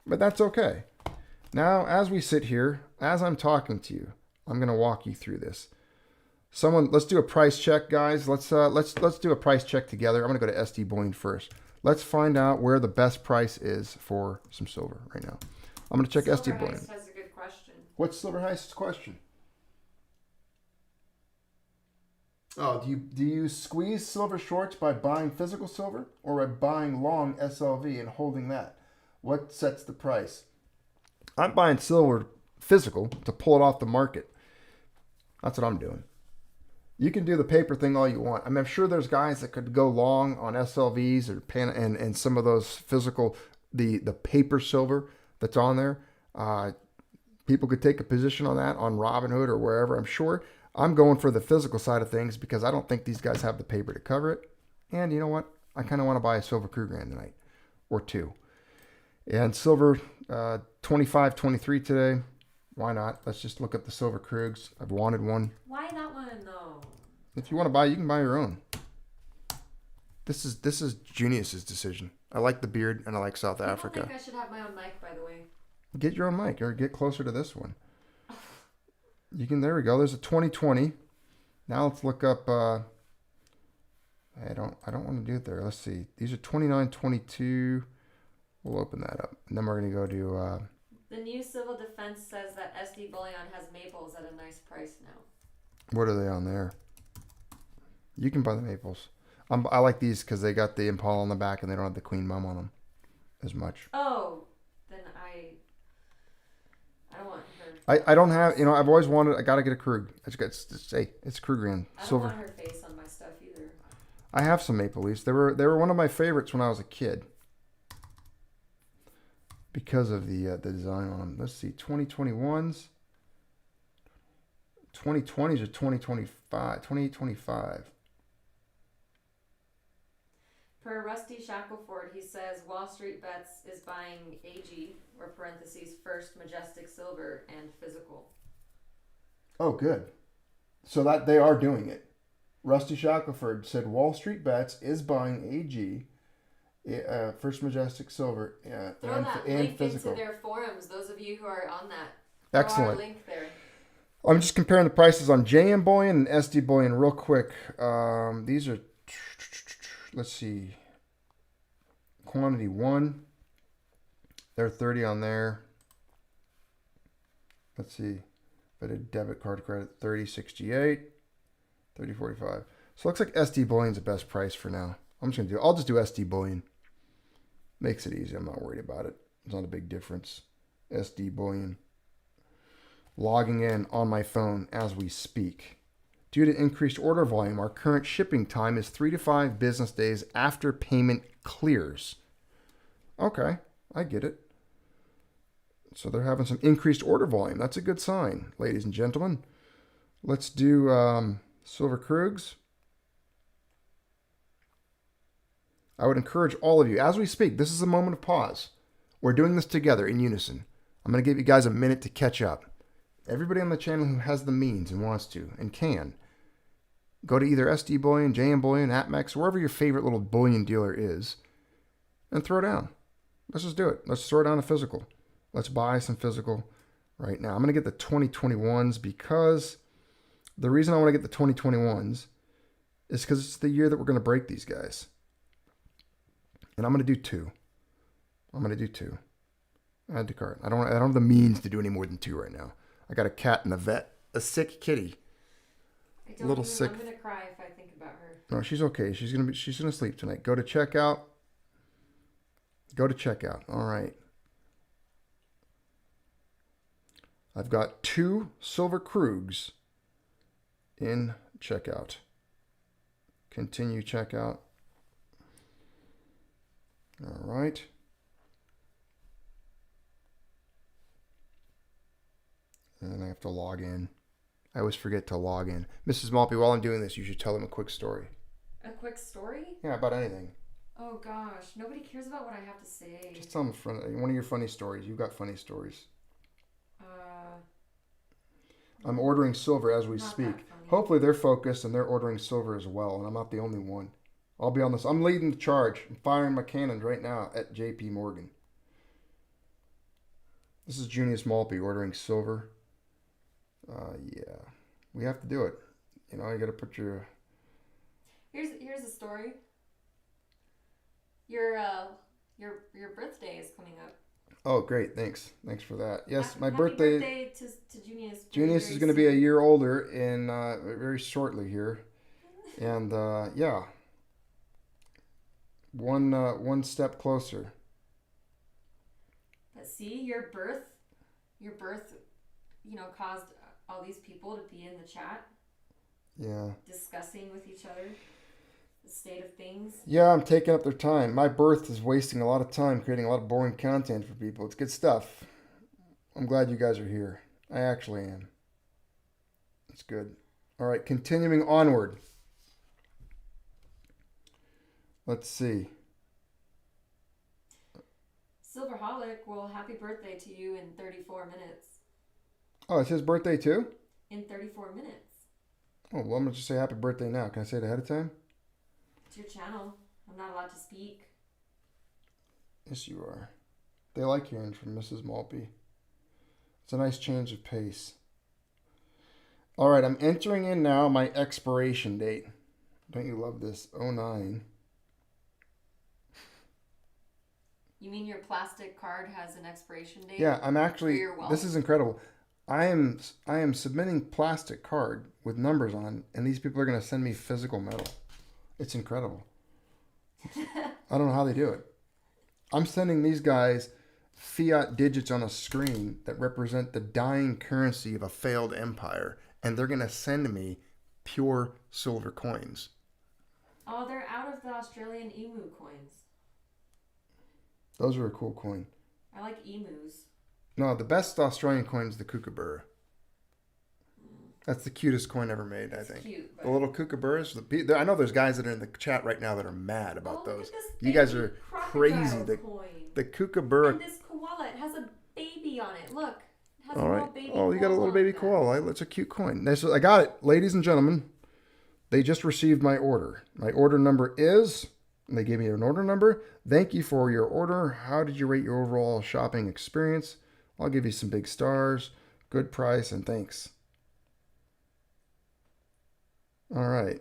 Speaker 1: But that's okay. Now, as we sit here, as I'm talking to you, I'm going to walk you through this. Someone, let's do a price check, guys. Let's do a price check together. I'm going to go to SD Bullion first. Let's find out where the best price is for some silver right now. I'm going to check SD Bullion.
Speaker 2: Silver Heist has a good question.
Speaker 1: What's Silver Heist's question? Oh, do you squeeze silver shorts by buying physical silver or by buying long SLV and holding that? What sets the price? I'm buying silver physical to pull it off the market. That's what I'm doing. You can do the paper thing all you want. I mean, I'm sure there's guys that could go long on SLVs or and some of those physical, the paper silver that's on there. People could take a position on that on Robinhood or wherever. I'm sure. I'm going for the physical side of things because I don't think these guys have the paper to cover it. And you know what? I kind of want to buy a silver Krugerrand tonight or two. And silver 25, 23 today. Why not? Let's just look at the silver Krugs. I've wanted one.
Speaker 2: Why that one though?
Speaker 1: If you want to buy, you can buy your own. This is Junius's decision. I like the beard and I like South Africa.
Speaker 2: I think I should have my own mic, by the way.
Speaker 1: Get your own mic or get closer to this one. You can. There we go. There's a 2020. Now let's look up. I don't want to do it there. Let's see. These are 29, 22. We'll open that up, and then we're gonna go to.
Speaker 2: The new civil defense says that SD Bullion has maples at a nice price now.
Speaker 1: What are they on there? You can buy the maples. I like these because they got the Impala on the back and they don't have the Queen Mum on them as much.
Speaker 2: Oh, then I don't want her.
Speaker 1: I don't have, I've always wanted, I got to get a Krug. It's Krugerrand.
Speaker 2: I don't
Speaker 1: Silver.
Speaker 2: want her face on my stuff either.
Speaker 1: I have some maple leafs. They were one of my favorites when I was a kid because of the design on them. Let's see, 2021s. 2020s or 2025? 2025.
Speaker 2: Per Rusty Shackleford, he says Wall Street Bets is buying AG, or parentheses, First Majestic Silver and physical.
Speaker 1: Oh, good. So that they are doing it. Rusty Shackleford said Wall Street Bets is buying AG, First Majestic Silver,
Speaker 2: Throw that
Speaker 1: and
Speaker 2: link
Speaker 1: physical.
Speaker 2: into their forums, those of you who are on that.
Speaker 1: Excellent.
Speaker 2: Throw our link there.
Speaker 1: I'm just comparing the prices on JM Bullion and SD Bullion real quick. These are, let's see, quantity 1. They're 30 on there. Let's see. If I did debit card credit, 30.68, 30.45. So it looks like SD Bullion's the best price for now. I'll just do SD Bullion. Makes it easy. I'm not worried about it. It's not a big difference. SD Bullion. Logging in on my phone as we speak. Due to increased order volume, our current shipping time is 3 to 5 business days after payment clears. Okay, I get it. So they're having some increased order volume. That's a good sign, ladies and gentlemen. Let's do Silver Krugs. I would encourage all of you, as we speak, this is a moment of pause. We're doing this together in unison. I'm going to give you guys a minute to catch up. Everybody on the channel who has the means and wants to and can, go to either SD Bullion, JM Bullion, APMEX, wherever your favorite little bullion dealer is, and throw down. Let's just do it. Let's throw down a physical. Let's buy some physical right now. I'm going to get the 2021s because the reason I want to get the 2021s is because it's the year that we're going to break these guys. And I'm going to do 2. Add to cart. I don't have the means to do any more than 2 right now. I got a cat in the vet. A sick kitty.
Speaker 2: I'm gonna cry if I think about her.
Speaker 1: No, she's okay. She's gonna sleep tonight. Go to checkout. All right. I've got 2 silver Krugs in checkout. Continue checkout. All right. And I have to log in. I always forget to log in. Mrs. Maltby, while I'm doing this, you should tell them a quick story.
Speaker 2: A quick story?
Speaker 1: Yeah, about anything.
Speaker 2: Oh gosh, nobody cares about what I have to say.
Speaker 1: Just tell them one of your funny stories. You've got funny stories. I'm ordering silver as we speak. Hopefully they're focused and they're ordering silver as well, and I'm not the only one. I'll be on this. I'm leading the charge. I'm firing my cannons right now at JP Morgan. This is Junius Maltby ordering silver. Yeah, we have to do it. You know, you got to put your.
Speaker 2: Here's a story. Your birthday is coming up.
Speaker 1: Oh, great! Thanks for that. Yes, my
Speaker 2: Happy
Speaker 1: birthday
Speaker 2: to Junius.
Speaker 1: Junius is going to be a year older in very shortly here, and yeah, one step closer.
Speaker 2: But see, your birth, you know, caused all these people to be in the chat.
Speaker 1: Yeah.
Speaker 2: Discussing with each other the state of things.
Speaker 1: Yeah, I'm taking up their time. My birth is wasting a lot of time creating a lot of boring content for people. It's good stuff. I'm glad you guys are here. I actually am. It's good. All right, continuing onward. Let's see.
Speaker 2: Silverholic, well, happy birthday to you in 34 minutes.
Speaker 1: Oh, it's his birthday too?
Speaker 2: In 34 minutes.
Speaker 1: Oh, well, I'm going to just say happy birthday now. Can I say it ahead of time?
Speaker 2: It's your channel. I'm not allowed to speak.
Speaker 1: Yes, you are. They like hearing from Mrs. Maltby. It's a nice change of pace. All right, I'm entering in now my expiration date. Don't you love this? 09.
Speaker 2: You mean your plastic card has an expiration date?
Speaker 1: Yeah, I'm actually. This is incredible. I am submitting plastic card with numbers on, and these people are going to send me physical metal. It's incredible. I don't know how they do it. I'm sending these guys fiat digits on a screen that represent the dying currency of a failed empire, and they're going to send me pure silver coins.
Speaker 2: Oh, they're out of the Australian emu coins.
Speaker 1: Those are a cool coin.
Speaker 2: I like emus.
Speaker 1: No, the best Australian coin is the kookaburra. That's the cutest coin ever made, I think.
Speaker 2: Cute,
Speaker 1: the little kookaburras. I know there's guys that are in the chat right now that are mad about those.
Speaker 2: You
Speaker 1: guys are crazy. The kookaburra.
Speaker 2: And this koala, it has a baby on it. Look. It has
Speaker 1: all
Speaker 2: a
Speaker 1: right.
Speaker 2: little baby
Speaker 1: Oh, you got a little baby
Speaker 2: on
Speaker 1: koala. It's a cute coin. I got it. Ladies and gentlemen, they just received my order. My order number is... They gave me an order number. Thank you for your order. How did you rate your overall shopping experience? I'll give you some big stars. Good price and thanks. All right.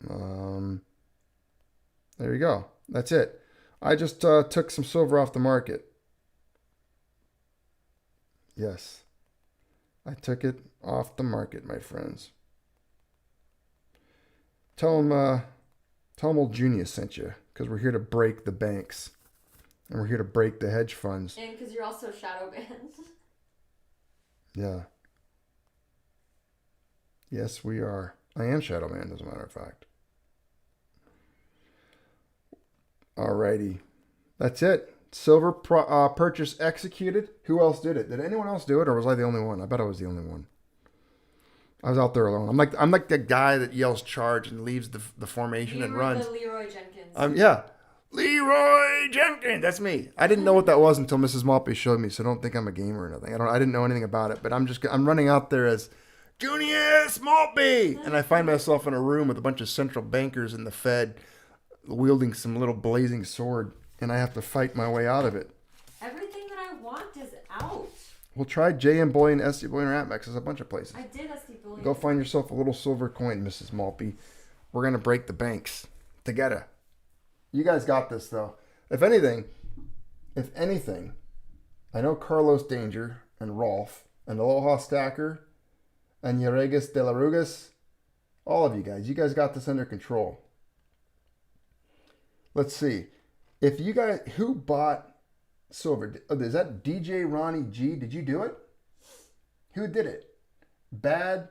Speaker 1: There you go. That's it. I just took some silver off the market. Yes. I took it off the market, my friends. Tell them old Junius sent you, because we're here to break the banks. And we're here to break the hedge funds.
Speaker 2: And because you're also shadow banned.
Speaker 1: Yeah. Yes, we are. I am shadow banned, as a matter of fact. Alrighty. That's it. Silver purchase executed. Who else did it? Did anyone else do it, or was I the only one? I bet I was the only one. I was out there alone. I'm like the guy that yells charge and leaves the formation and runs.
Speaker 2: The Leroy Jenkins.
Speaker 1: Yeah. Leroy Jenkins. That's me. I didn't know what that was until Mrs. Maltby showed me, so don't think I'm a gamer or nothing. I didn't know anything about it, but I'm running out there as Junius Maltby, and I find myself in a room with a bunch of central bankers in the Fed wielding some little blazing sword, and I have to fight my way out of it.
Speaker 2: Everything that I want is out.
Speaker 1: Well, try JM Bullion, SD Bullion, or Atmex. There's a bunch of places.
Speaker 2: I did SD Bullion.
Speaker 1: Go find yourself a little silver coin, Mrs. Maltby. We're going to break the banks together. You guys got this, though. If anything, I know Carlos Danger and Rolf and Aloha Stacker and Yerregas de la Rugas, all of you guys got this under control. Let's see. If you guys, who bought silver? Is that DJ Ronnie G? Did you do it? Who did it? Bad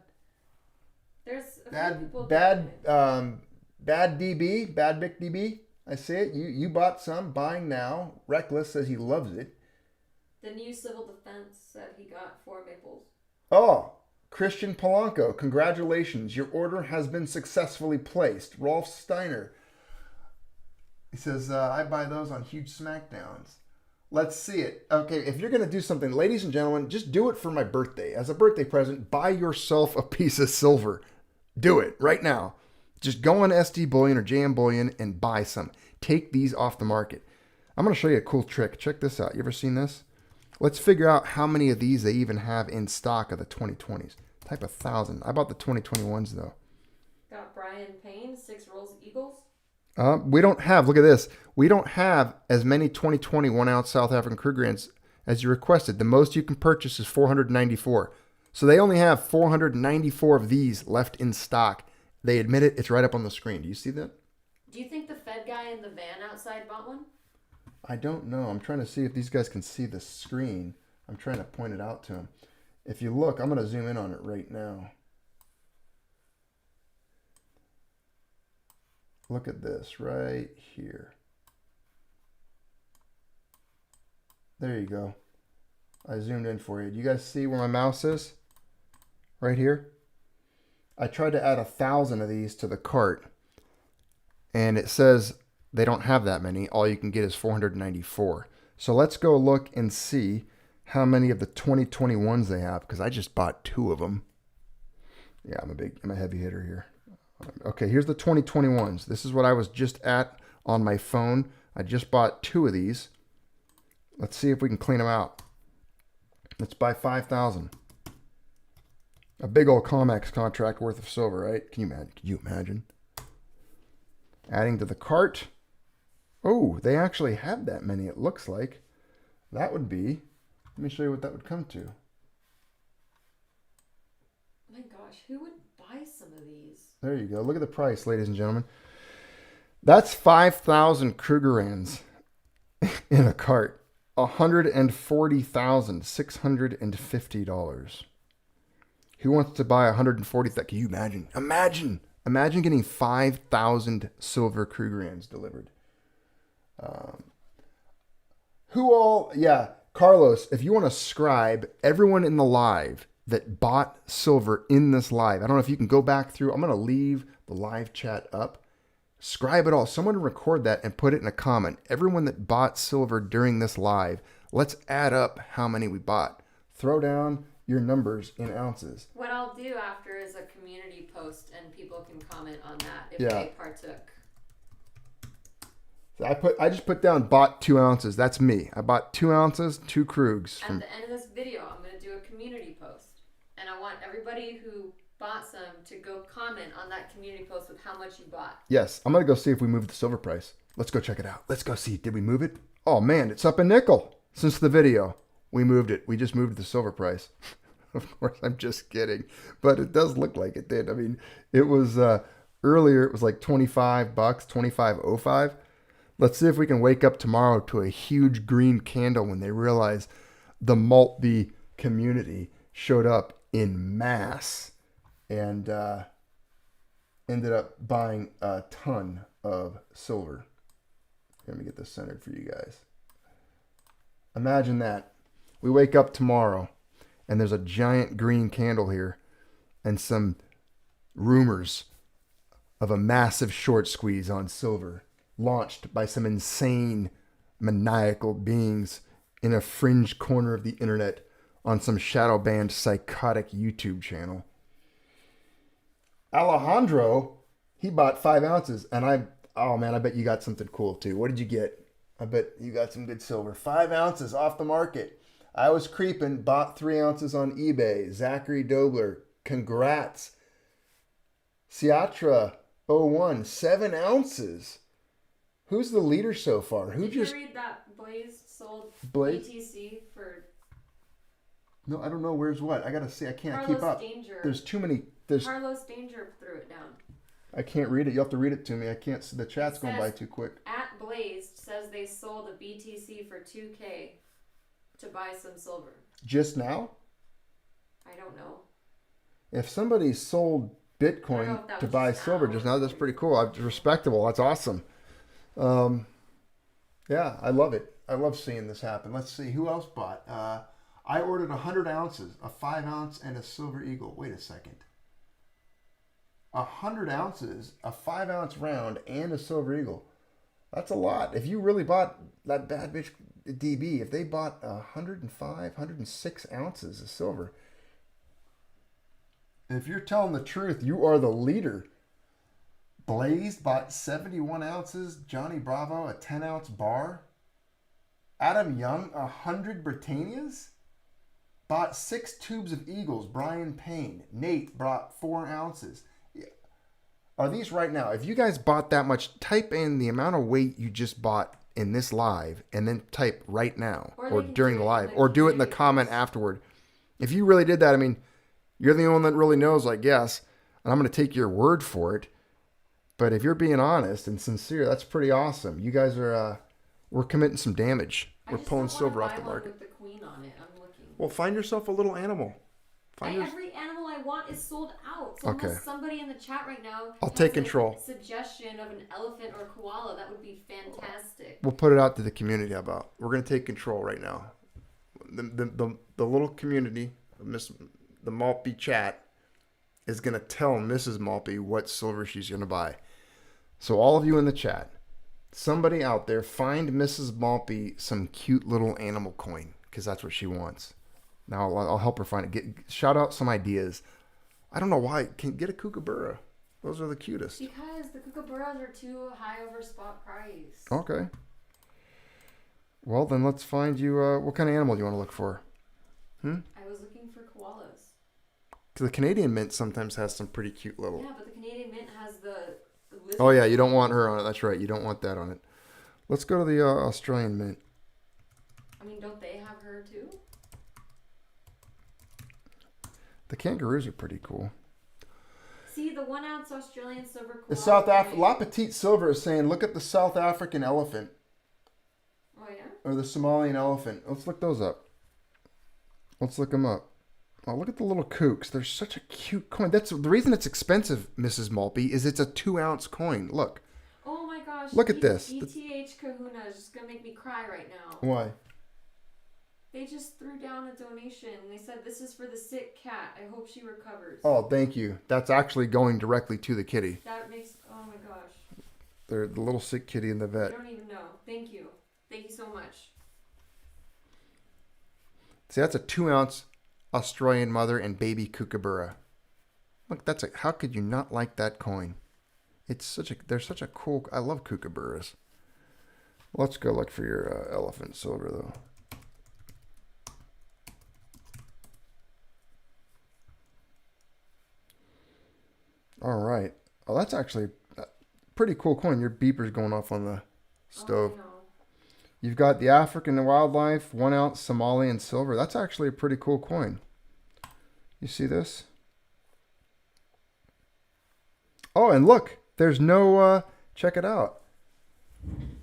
Speaker 1: DB, Bad Bic DB. I see it. You bought some. Buying now. Reckless says he loves it.
Speaker 2: The new civil defense said he got 4 maples.
Speaker 1: Oh, Christian Polanco, congratulations. Your order has been successfully placed. Rolf Steiner. He says, I buy those on huge smackdowns. Let's see it. Okay, if you're going to do something, ladies and gentlemen, just do it for my birthday. As a birthday present, buy yourself a piece of silver. Do it right now. Just go on SD Bullion or JM Bullion and buy some. Take these off the market. I'm going to show you a cool trick. Check this out. You ever seen this? Let's figure out how many of these they even have in stock of the 2020s. Type 1,000. I bought the 2021s though.
Speaker 2: Got Brian Payne, 6 rolls Eagles.
Speaker 1: We don't have, look at this. We don't have as many 2020 1-ounce South African Krugerrands as you requested. The most you can purchase is 494. So they only have 494 of these left in stock. They admit it. It's right up on the screen. Do you see that?
Speaker 2: Do you think the Fed guy in the van outside bought one?
Speaker 1: I don't know. I'm trying to see if these guys can see the screen. I'm trying to point it out to them. If you look, I'm going to zoom in on it right now. Look at this right here. There you go. I zoomed in for you. Do you guys see where my mouse is? Right here. I tried to add 1,000 of these to the cart, and it says they don't have that many. All you can get is 494. So let's go look and see how many of the 2021s they have, because I just bought 2 of them. Yeah, I'm a heavy hitter here. Okay, here's the 2021s. This is what I was just at on my phone. I just bought 2 of these. Let's see if we can clean them out. Let's buy 5,000. A big old Comex contract worth of silver, right? Can you imagine? Adding to the cart. Oh, they actually have that many, it looks like. That would be, let me show you what that would come to.
Speaker 2: My gosh, who would buy some of these?
Speaker 1: There you go. Look at the price, ladies and gentlemen. That's 5,000 Krugerrands in a cart. $140,650. Who wants to buy 140? Can you imagine? Imagine getting 5,000 silver Krugerrands delivered. Carlos, if you want to scribe everyone in the live that bought silver in this live, I don't know if you can go back through. I'm going to leave the live chat up. Scribe it all. Someone record that and put it in a comment. Everyone that bought silver during this live, let's add up how many we bought. Throw down your numbers in ounces.
Speaker 2: What I'll do after is a community post, and people can comment on that if they partook.
Speaker 1: So I just put down bought 2 ounces. That's me. I bought 2 ounces, 2 Krugs.
Speaker 2: At the end of this video, I'm going to do a community post, and I want everybody who bought some to go comment on that community post with how much you bought.
Speaker 1: Yes, I'm going to go see if we moved the silver price. Let's go check it out. Let's go see. Did we move it? Oh man, it's up a nickel since the video. We moved it. We just moved the silver price. Of course, I'm just kidding. But it does look like it did. I mean, it was earlier, it was like $25, $25.05. Let's see if we can wake up tomorrow to a huge green candle when they realize the Maltby community showed up in mass and ended up buying a ton of silver. Let me get this centered for you guys. Imagine that. We wake up tomorrow and there's a giant green candle here and some rumors of a massive short squeeze on silver launched by some insane maniacal beings in a fringe corner of the internet on some shadow banned psychotic YouTube channel. Alejandro, he bought 5 ounces and I bet you got something cool too. What did you get? I bet you got some good silver. 5 ounces off the market. I was creeping, bought 3 ounces on eBay. Zachary Dobler, congrats. Siatra 01, 7 ounces. Who's the leader so far?
Speaker 2: Did you read that Blaze sold BTC for...
Speaker 1: No, I don't know where's what. I gotta see. I can't
Speaker 2: Carlos
Speaker 1: keep up.
Speaker 2: Danger.
Speaker 1: There's too many.
Speaker 2: Carlos Danger threw it down.
Speaker 1: I can't read it. You have to read it to me. I can't see. The chat's going by too quick.
Speaker 2: At Blazed says they sold a BTC for $2,000 to buy some silver.
Speaker 1: Just now?
Speaker 2: I don't know.
Speaker 1: If somebody sold Bitcoin to buy silver just now, that's pretty cool. It's respectable. That's awesome. Yeah, I love it. I love seeing this happen. Let's see. Who else bought? I ordered 100 ounces, a 5 ounce, and a silver eagle. Wait a second. 100 ounces, a 5 ounce round, and a silver eagle. That's a lot. If you really bought that bad bitch DB, if they bought 105, 106 ounces of silver, if you're telling the truth, you are the leader. Blazed bought 71 ounces. Johnny Bravo, a 10 ounce bar. Adam Young, 100 Britannias. Bought 6 tubes of Eagles. Brian Payne. Nate brought 4 ounces. Are these right now? If you guys bought that much, type in the amount of weight you just bought in this live and then type right now or during the live or do it in the comment afterward. If you really did that, I mean, you're the only one that really knows, I guess, and I'm going to take your word for it. But if you're being honest and sincere, that's pretty awesome. You guys are, we're committing some damage. We're pulling silver off the market.
Speaker 2: With the queen on it. I'm looking.
Speaker 1: Well, find yourself a little animal.
Speaker 2: Every animal I want is sold out. So unless somebody in the chat right now
Speaker 1: I'll take control.
Speaker 2: Suggestion of an elephant or koala, that would be fantastic.
Speaker 1: We'll put it out to the community. How about? We're going to take control right now. The little community, the Maltby chat, is going to tell Mrs. Maltby what silver she's going to buy. So all of you in the chat, somebody out there, find Mrs. Maltby some cute little animal coin because that's what she wants. Now I'll help her find it. Shout out some ideas. I don't know why. Can get a kookaburra. Those are the cutest.
Speaker 2: Because the kookaburras are too high over spot price.
Speaker 1: Okay. Well, then let's find you. What kind of animal do you want to look for?
Speaker 2: I was looking for koalas.
Speaker 1: The Canadian mint sometimes has some pretty cute little.
Speaker 2: Yeah, but the Canadian mint has the lizard.
Speaker 1: Oh yeah, you don't want her on it. That's right. You don't want that on it. Let's go to the Australian mint.
Speaker 2: I mean, don't they have her too?
Speaker 1: The kangaroos are pretty cool.
Speaker 2: See, the 1 ounce Australian silver koala.
Speaker 1: The South African La Petite Silver is saying, look at the South African elephant.
Speaker 2: Oh yeah.
Speaker 1: Or the Somalian elephant. Let's look those up. Let's look them up. Oh, look at the little kooks. They're such a cute coin. That's the reason it's expensive, Mrs. Maltby, is it's a 2 ounce coin. Look.
Speaker 2: Oh my gosh.
Speaker 1: Look at this.
Speaker 2: ETH Kahuna is just gonna make me cry right now.
Speaker 1: Why?
Speaker 2: They just threw down a donation and they said this is for the sick cat. I hope she recovers.
Speaker 1: Oh, thank you. That's actually going directly to the kitty.
Speaker 2: That makes, oh my gosh.
Speaker 1: They're the little sick kitty in the vet.
Speaker 2: I don't even know. Thank you. Thank you so much.
Speaker 1: See, that's a 2 ounce Australian mother and baby kookaburra. Look, how could you not like that coin? They're such a cool, I love kookaburras. Let's go look for your elephant silver though. All right. Oh, that's actually a pretty cool coin. Your beeper's going off on the stove.
Speaker 2: Oh,
Speaker 1: You've got the African wildlife, 1 ounce Somalian silver. That's actually a pretty cool coin. You see this? Oh, and look, there's no, check it out.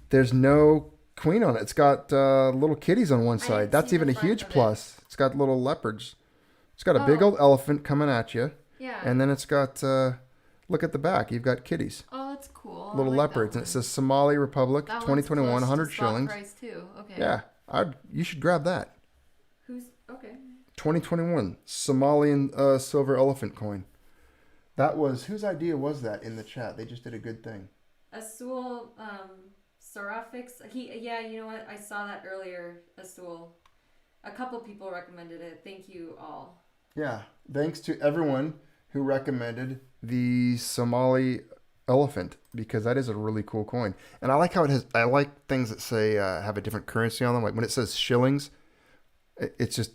Speaker 1: There's no queen on it. It's got little kitties on one side. That's even a huge plus. It's got little leopards. It's got a big old elephant coming at you.
Speaker 2: Yeah.
Speaker 1: And then it's got, look at the back. You've got kitties.
Speaker 2: Oh, that's cool.
Speaker 1: Little leopards. And it says Somali Republic, 2021, 100 shillings.
Speaker 2: Price too. Okay.
Speaker 1: Yeah. You should grab that.
Speaker 2: Okay.
Speaker 1: 2021 Somalian silver elephant coin. That was, whose idea was that in the chat? They just did a good thing.
Speaker 2: Asul Sarafix. Yeah, you know what? I saw that earlier. Asul. A couple people recommended it. Thank you all.
Speaker 1: Yeah. Thanks to everyone who recommended the Somali elephant because that is a really cool coin. And I like how it has, I like things that say have a different currency on them. Like when it says shillings, it's just,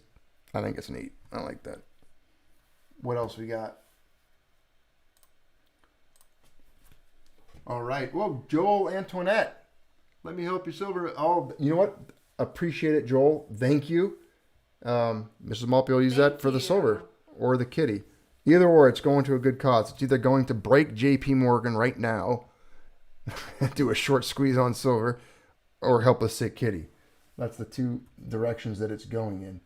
Speaker 1: I think it's neat. I like that. What else we got? All right. Whoa, Joel Antoinette. Let me help you silver. Oh, you know what? Appreciate it, Joel. Thank you. Mrs. Maltby will use that for the silver or the kitty. Either or, it's going to a good cause. It's either going to break JP Morgan right now, do a short squeeze on silver, or help a sick kitty. That's the two directions that it's going in.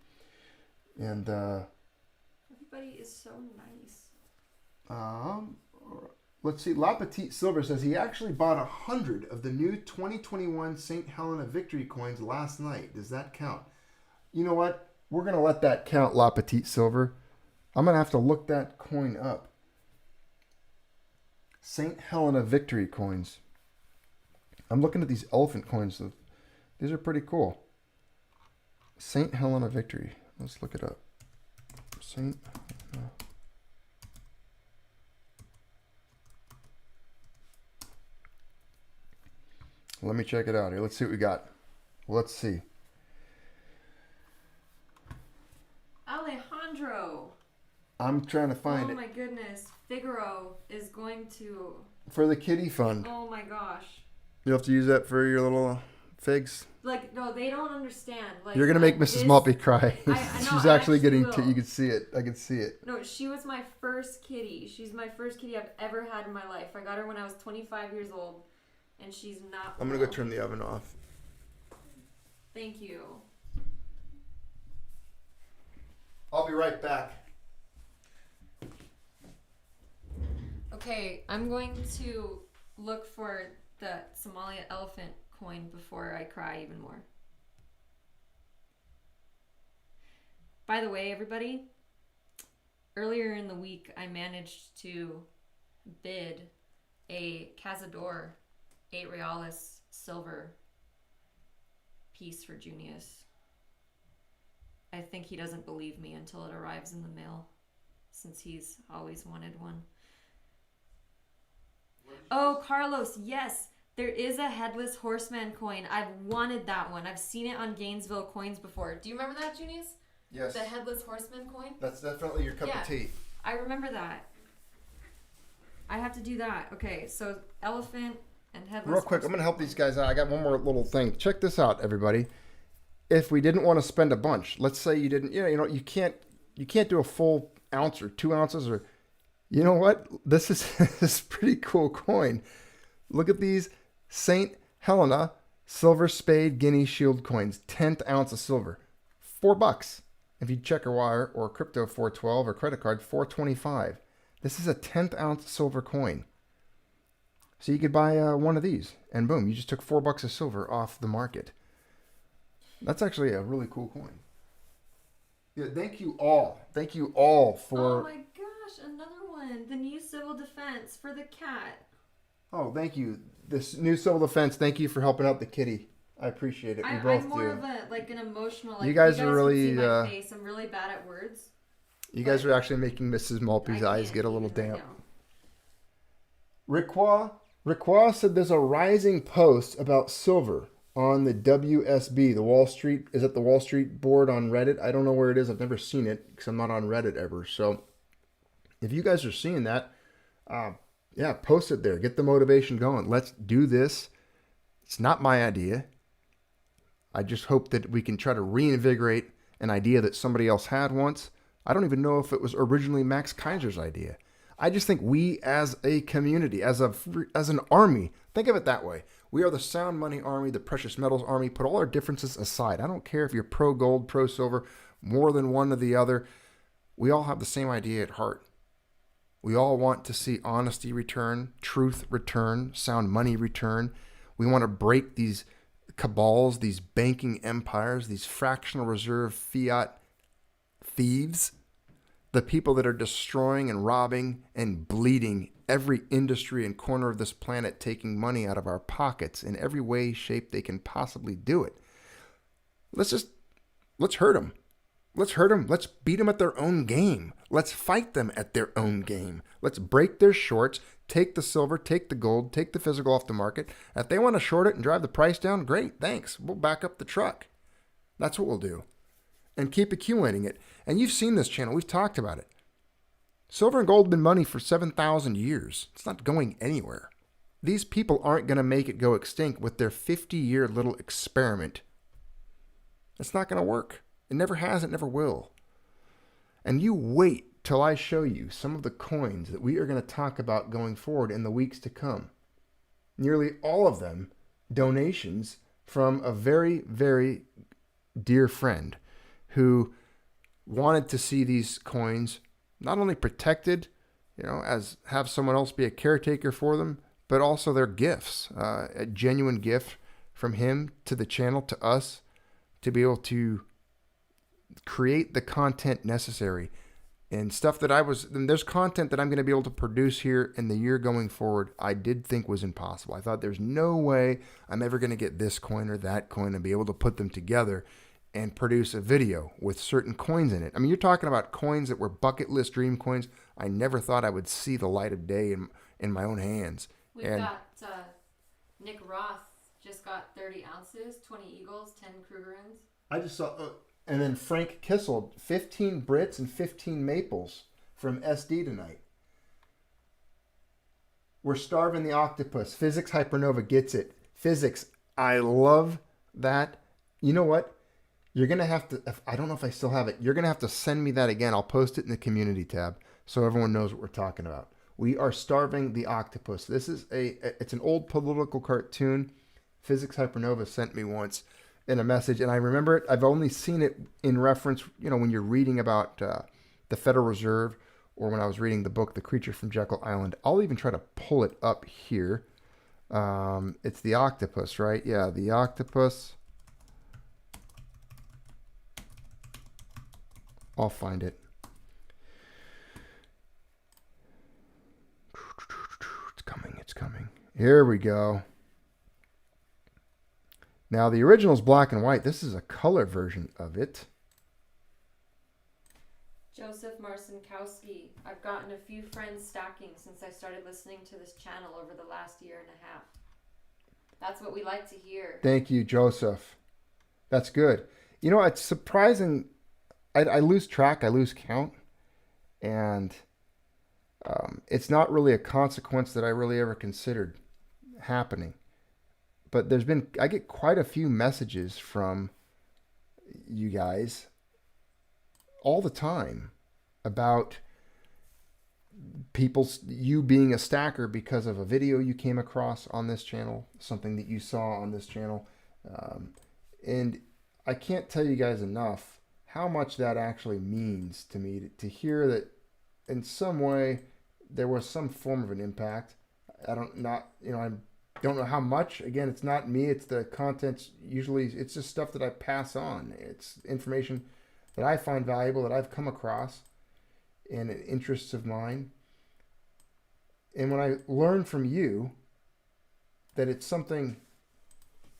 Speaker 1: And
Speaker 2: everybody is so nice.
Speaker 1: Let's see. La Petite Silver says he actually bought 100 of the new 2021 St. Helena Victory coins last night. Does that count? You know what? We're going to let that count, La Petite Silver. I'm going to have to look that coin up. St. Helena Victory coins. I'm looking at these elephant coins. These are pretty cool. St. Helena Victory. Let's look it up. St. Helena. Let me check it out here. Let's see what we got. Let's see. I'm trying to find it.
Speaker 2: Oh my goodness. Figaro is going to...
Speaker 1: For the kitty fund.
Speaker 2: Oh my gosh.
Speaker 1: You have to use that for your little figs?
Speaker 2: Like, no, they don't understand. Like,
Speaker 1: you're going to make Mrs. Maltby cry.
Speaker 2: I know,
Speaker 1: She's actually getting... you can see it. I can see it.
Speaker 2: No, she was my first kitty. She's my first kitty I've ever had in my life. I got her when I was 25 years old. And she's not...
Speaker 1: I'm going to go turn the oven off.
Speaker 2: Thank you.
Speaker 1: I'll be right back.
Speaker 2: Okay, I'm going to look for the Somalia elephant coin before I cry even more. By the way, everybody, earlier in the week, I managed to bid a Cazador 8 Reales silver piece for Junius. I think he doesn't believe me until it arrives in the mail, since he's always wanted one. Oh, Carlos, yes, there is a headless horseman coin. I've wanted that one. I've seen it on Gainesville Coins before. Do you remember that, Junius?
Speaker 1: Yes.
Speaker 2: The headless horseman coin?
Speaker 1: That's definitely your cup of tea.
Speaker 2: I remember that. I have to do that. Okay, so elephant and headless
Speaker 1: Real quick,
Speaker 2: horseman.
Speaker 1: I'm going to help these guys out. I got one more little thing. Check this out, everybody. If we didn't want to spend a bunch, let's say you didn't, you can't do a full ounce or 2 ounces or, you know what? This is this pretty cool coin. Look at these St. Helena silver spade guinea shield coins, 10th ounce of silver, $4. If you check a wire or crypto, $4.12 or credit card, $4.25. This is a 10th ounce silver coin. So you could buy one of these, and boom, you just took $4 of silver off the market. That's actually a really cool coin. Yeah, thank you all. Thank you all for...
Speaker 2: Oh my gosh, another one. The new civil defense for the cat.
Speaker 1: Oh, thank you. This new civil defense, thank you for helping out the kitty. I appreciate it. We both
Speaker 2: I'm
Speaker 1: do.
Speaker 2: more of an emotional... Like,
Speaker 1: you guys are really...
Speaker 2: Can see my face. I'm really bad at words.
Speaker 1: You guys are actually making Mrs. Maltby's eyes get a little damp. Riqua said there's a rising post about silver on the WSB, the Wall Street. Is it the Wall Street board on Reddit? I don't know where it is. I've never seen it because I'm not on Reddit ever. So if you guys are seeing that, post it there. Get the motivation going. Let's do this. It's not my idea. I just hope that we can try to reinvigorate an idea that somebody else had once. I don't even know if it was originally Max Kaiser's idea. I just think we as a community, as an army, think of it that way. We are the sound money army, the precious metals army. Put all our differences aside. I don't care if you're pro gold, pro silver, more than one or the other. We all have the same idea at heart. We all want to see honesty return, truth return, sound money return. We want to break these cabals, these banking empires, these fractional reserve fiat thieves, the people that are destroying and robbing and bleeding every industry and corner of this planet, taking money out of our pockets in every way, shape they can possibly do it. Let's hurt them. Let's hurt them. Let's beat them at their own game. Let's fight them at their own game. Let's break their shorts, take the silver, take the gold, take the physical off the market. If they want to short it and drive the price down, great, thanks. We'll back up the truck. That's what we'll do. And keep accumulating it. And you've seen this channel. We've talked about it. Silver and gold have been money for 7,000 years. It's not going anywhere. These people aren't going to make it go extinct with their 50-year little experiment. It's not going to work. It never has. It never will. And you wait till I show you some of the coins that we are going to talk about going forward in the weeks to come. Nearly all of them donations from a very, very dear friend who wanted to see these coins not only protected, as have someone else be a caretaker for them, but also their gifts, a genuine gift from him to the channel, to us, to be able to create the content necessary and stuff that there's content that I'm going to be able to produce here in the year going forward. I did think was impossible. I thought there's no way I'm ever going to get this coin or that coin and be able to put them together and produce a video with certain coins in it. I mean, you're talking about coins that were bucket list dream coins. I never thought I would see the light of day in my own hands.
Speaker 2: We've got Nick Roth just got 30 ounces, 20 eagles, 10 Krugerrands.
Speaker 1: I just saw, and then Frank Kissel, 15 Brits and 15 Maples. from SD tonight. We're starving the octopus. Physics Hypernova gets it. Physics, I love that. You know what? You're going to have to, I don't know if I still have it. You're going to have to send me that again. I'll post it in the community tab so everyone knows what we're talking about. We are starving the octopus. This is it's an old political cartoon. Physics Hypernova sent me once in a message, and I remember it. I've only seen it in reference, when you're reading about the Federal Reserve, or when I was reading the book, The Creature from Jekyll Island. I'll even try to pull it up here. It's the octopus, right? Yeah, the octopus. I'll find it. It's coming. Here we go. Now, the original is black and white. This is a color version of it.
Speaker 2: Joseph Marcinkowski. I've gotten a few friends stacking since I started listening to this channel over the last year and a half. That's what we like to hear.
Speaker 1: Thank you, Joseph. That's good. It's surprising. I lose track. I lose count. And it's not really a consequence that I really ever considered happening. But I get quite a few messages from you guys all the time about you being a stacker because of a video you came across on this channel, something that you saw on this channel. And I can't tell you guys enough how much that actually means to me to hear that in some way there was some form of an impact. I don't know how much. Again, it's not me. It's the contents. Usually it's just stuff that I pass on. It's information that I find valuable, that I've come across in interests of mine. And when I learn from you that it's something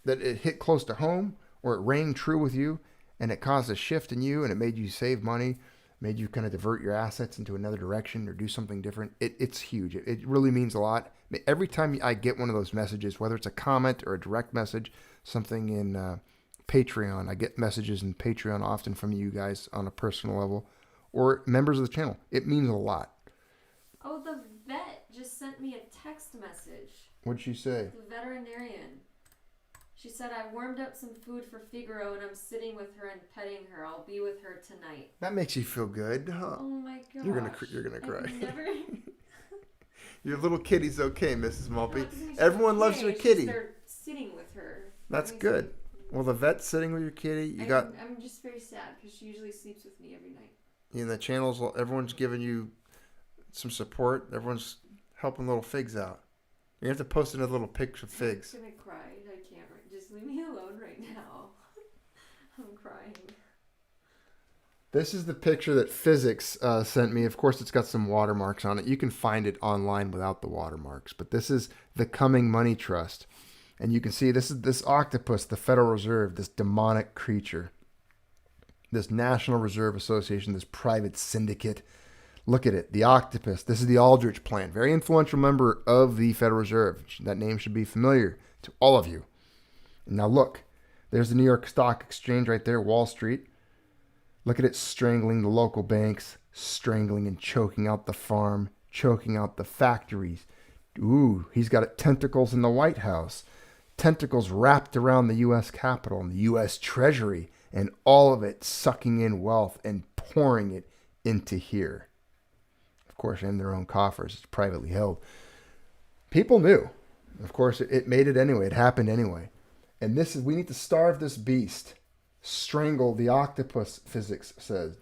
Speaker 1: that it hit close to home, or it rang true with you, and it caused a shift in you, and it made you save money, made you kind of divert your assets into another direction or do something different, it's huge. It really means a lot. Every time I get one of those messages, whether it's a comment or a direct message, something in Patreon, I get messages in Patreon often from you guys on a personal level, or members of the channel. It means a lot.
Speaker 2: Oh, the vet just sent me a text message.
Speaker 1: What'd she say?
Speaker 2: The veterinarian. She said, I warmed up some food for Figaro and I'm sitting with her and petting her. I'll be with her tonight.
Speaker 1: That makes you feel good, huh?
Speaker 2: Oh my gosh.
Speaker 1: You're gonna cry.
Speaker 2: I've never...
Speaker 1: Your little kitty's okay, Mrs. Maltby.
Speaker 2: No,
Speaker 1: Everyone loves your kitty.
Speaker 2: They're sitting with her.
Speaker 1: That's good. Well, the vet's sitting with your kitty.
Speaker 2: I'm just very sad because she usually sleeps with me every night.
Speaker 1: In the channels, everyone's giving you some support. Everyone's helping little Figs out. You have to post another little picture of Figs.
Speaker 2: I'm gonna cry. I can't. Just leave me alone right now. I'm crying.
Speaker 1: This is the picture that Physics sent me. Of course, it's got some watermarks on it. You can find it online without the watermarks. But this is the Coming Money Trust. And you can see this is this octopus, the Federal Reserve, this demonic creature. This National Reserve Association, this private syndicate. Look at it, the octopus. This is the Aldrich Plan. Very influential member of the Federal Reserve. That name should be familiar to all of you. Now look, there's the New York Stock Exchange right there, Wall Street. Look at it strangling the local banks, strangling and choking out the farm, choking out the factories. Ooh, he's got tentacles in the White House, tentacles wrapped around the U.S. Capitol and the U.S. Treasury, and all of it sucking in wealth and pouring it into here. Of course, in their own coffers. It's privately held. People knew. Of course, it made it anyway. It happened anyway. And we need to starve this beast. Strangle the octopus, Physics says.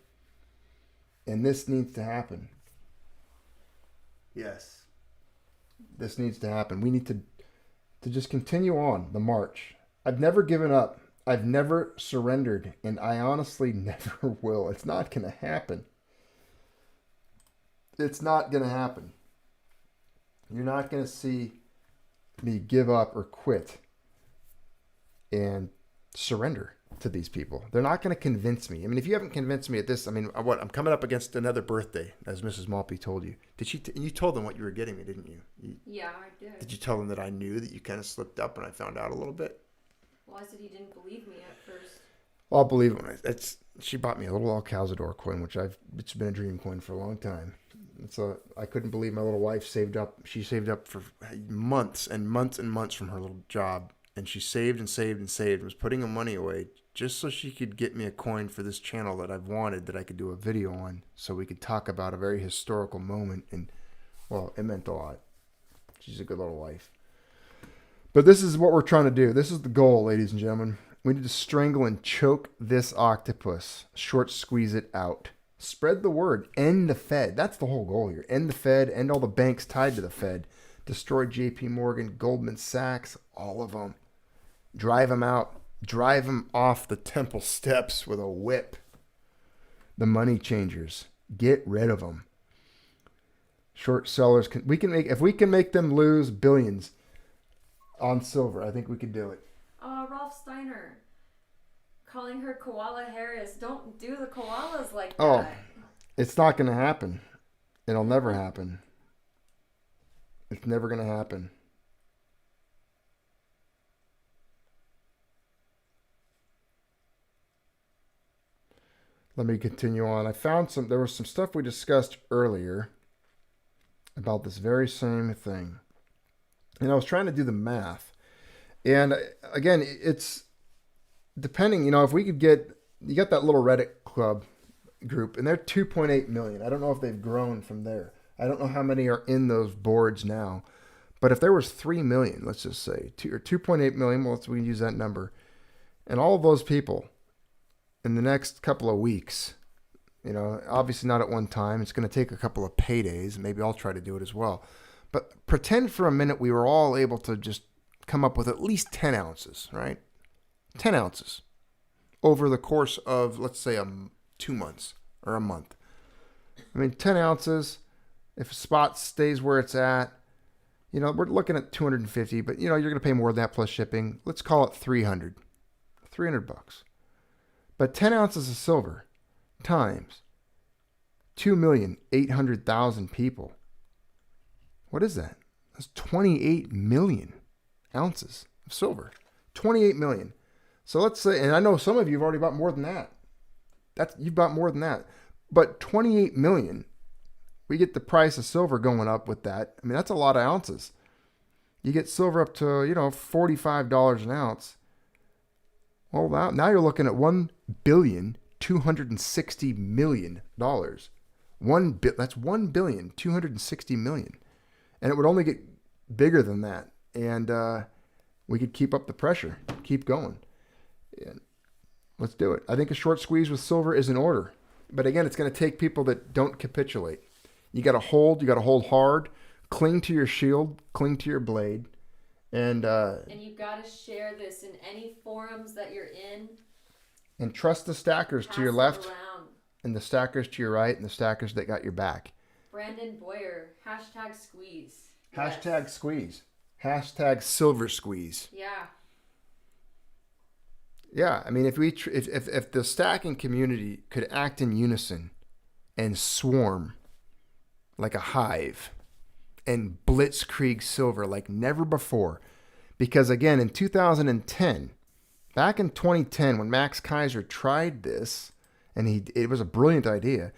Speaker 1: And this needs to happen. Yes. This needs to happen. We need to just continue on the march. I've never given up. I've never surrendered. And I honestly never will. It's not going to happen. It's not going to happen. You're not going to see me give up or quit and surrender to these people. They're not going to convince me. I mean, if you haven't convinced me at this, I mean, what? I'm coming up against another birthday, as Mrs. Maltby told you. Did she? You told them what you were getting me, didn't you?
Speaker 2: Yeah, I did.
Speaker 1: Did you tell them that I knew that you kind of slipped up and I found out a little bit?
Speaker 2: Well, I said you didn't believe me at first.
Speaker 1: Well, I'll believe it when she bought me a little Al Cazador coin, which it's been a dream coin for a long time. I couldn't believe my little wife saved up. She saved up for months and months and months from her little job. And she saved and saved and saved and was putting her money away just so she could get me a coin for this channel that I've wanted that I could do a video on so we could talk about a very historical moment. And, well, it meant a lot. She's a good little wife. But this is what we're trying to do. This is the goal, ladies and gentlemen. We need to strangle and choke this octopus. Short squeeze it out. Spread the word. End the Fed. That's the whole goal here. End the Fed. End all the banks tied to the Fed. Destroy J.P. Morgan, Goldman Sachs, all of them. Drive them out. Drive them off the temple steps with a whip. The money changers. Get rid of them. Short sellers. If we can make them lose billions on silver, I think we could do it.
Speaker 2: Rolf Steiner calling her Koala Harris. Don't do the koalas like that.
Speaker 1: Oh, it's not going to happen. It'll never happen. It's never going to happen. Let me continue on. There was some stuff we discussed earlier about this very same thing. And I was trying to do the math. And again, it's depending, if we could you got that little Reddit club group, and they're 2.8 million. I don't know if they've grown from there. I don't know how many are in those boards now. But if there was 3 million, let's just say, 2.8 million, well, we can use that number. And all of those people in the next couple of weeks, obviously not at one time. It's going to take a couple of paydays. Maybe I'll try to do it as well. But pretend for a minute we were all able to just come up with at least 10 ounces, right? 10 ounces over the course of, let's say, 2 months or a month. 10 ounces, if a spot stays where it's at, we're looking at 250, but, you're going to pay more than that plus shipping. Let's call it 300. $300. But 10 ounces of silver times 2,800,000 people. What is that? That's 28 million ounces of silver. 28 million. So let's say, and I know some of you have already bought more than that. You've bought more than that. But 28 million, we get the price of silver going up with that. That's a lot of ounces. You get silver up to, $45 an ounce. Well, now you're looking at $1,260,000,000. That's $1,260,000,000. And it would only get bigger than that. And we could keep up the pressure, keep going. And let's do it. I think a short squeeze with silver is in order. But again, it's going to take people that don't capitulate. You got to hold hard, cling to your shield, cling to your blade. And
Speaker 2: you got to share this in any forums that you're in.
Speaker 1: And trust the stackers to your left and the stackers to your right and the stackers that got your back.
Speaker 2: Brandon Boyer, #squeeze.
Speaker 1: #squeeze. #silver squeeze.
Speaker 2: Yeah.
Speaker 1: Yeah, if the stacking community could act in unison and swarm like a hive and blitzkrieg silver like never before, because again, in 2010, back in 2010, when Max Kaiser tried this, and it was a brilliant idea.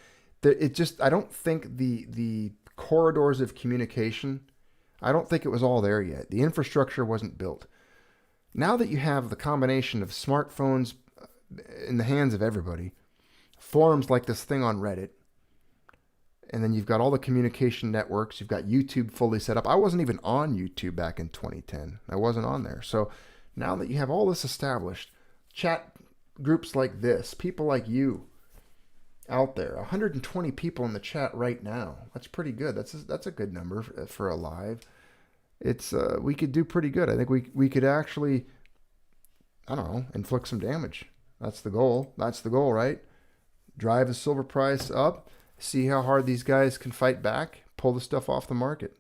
Speaker 1: I don't think the corridors of communication, I don't think it was all there yet. The infrastructure wasn't built. Now that you have the combination of smartphones in the hands of everybody, forums like this thing on Reddit, and then you've got all the communication networks, you've got YouTube fully set up. I wasn't even on YouTube back in 2010. I wasn't on there. So now that you have all this established, chat groups like this, people like you out there, 120 people in the chat right now. That's pretty good. That's a good number for a live. We could do pretty good. I think we could actually, inflict some damage. That's the goal. That's the goal, right? Drive the silver price up. See how hard these guys can fight back. Pull the stuff off the market.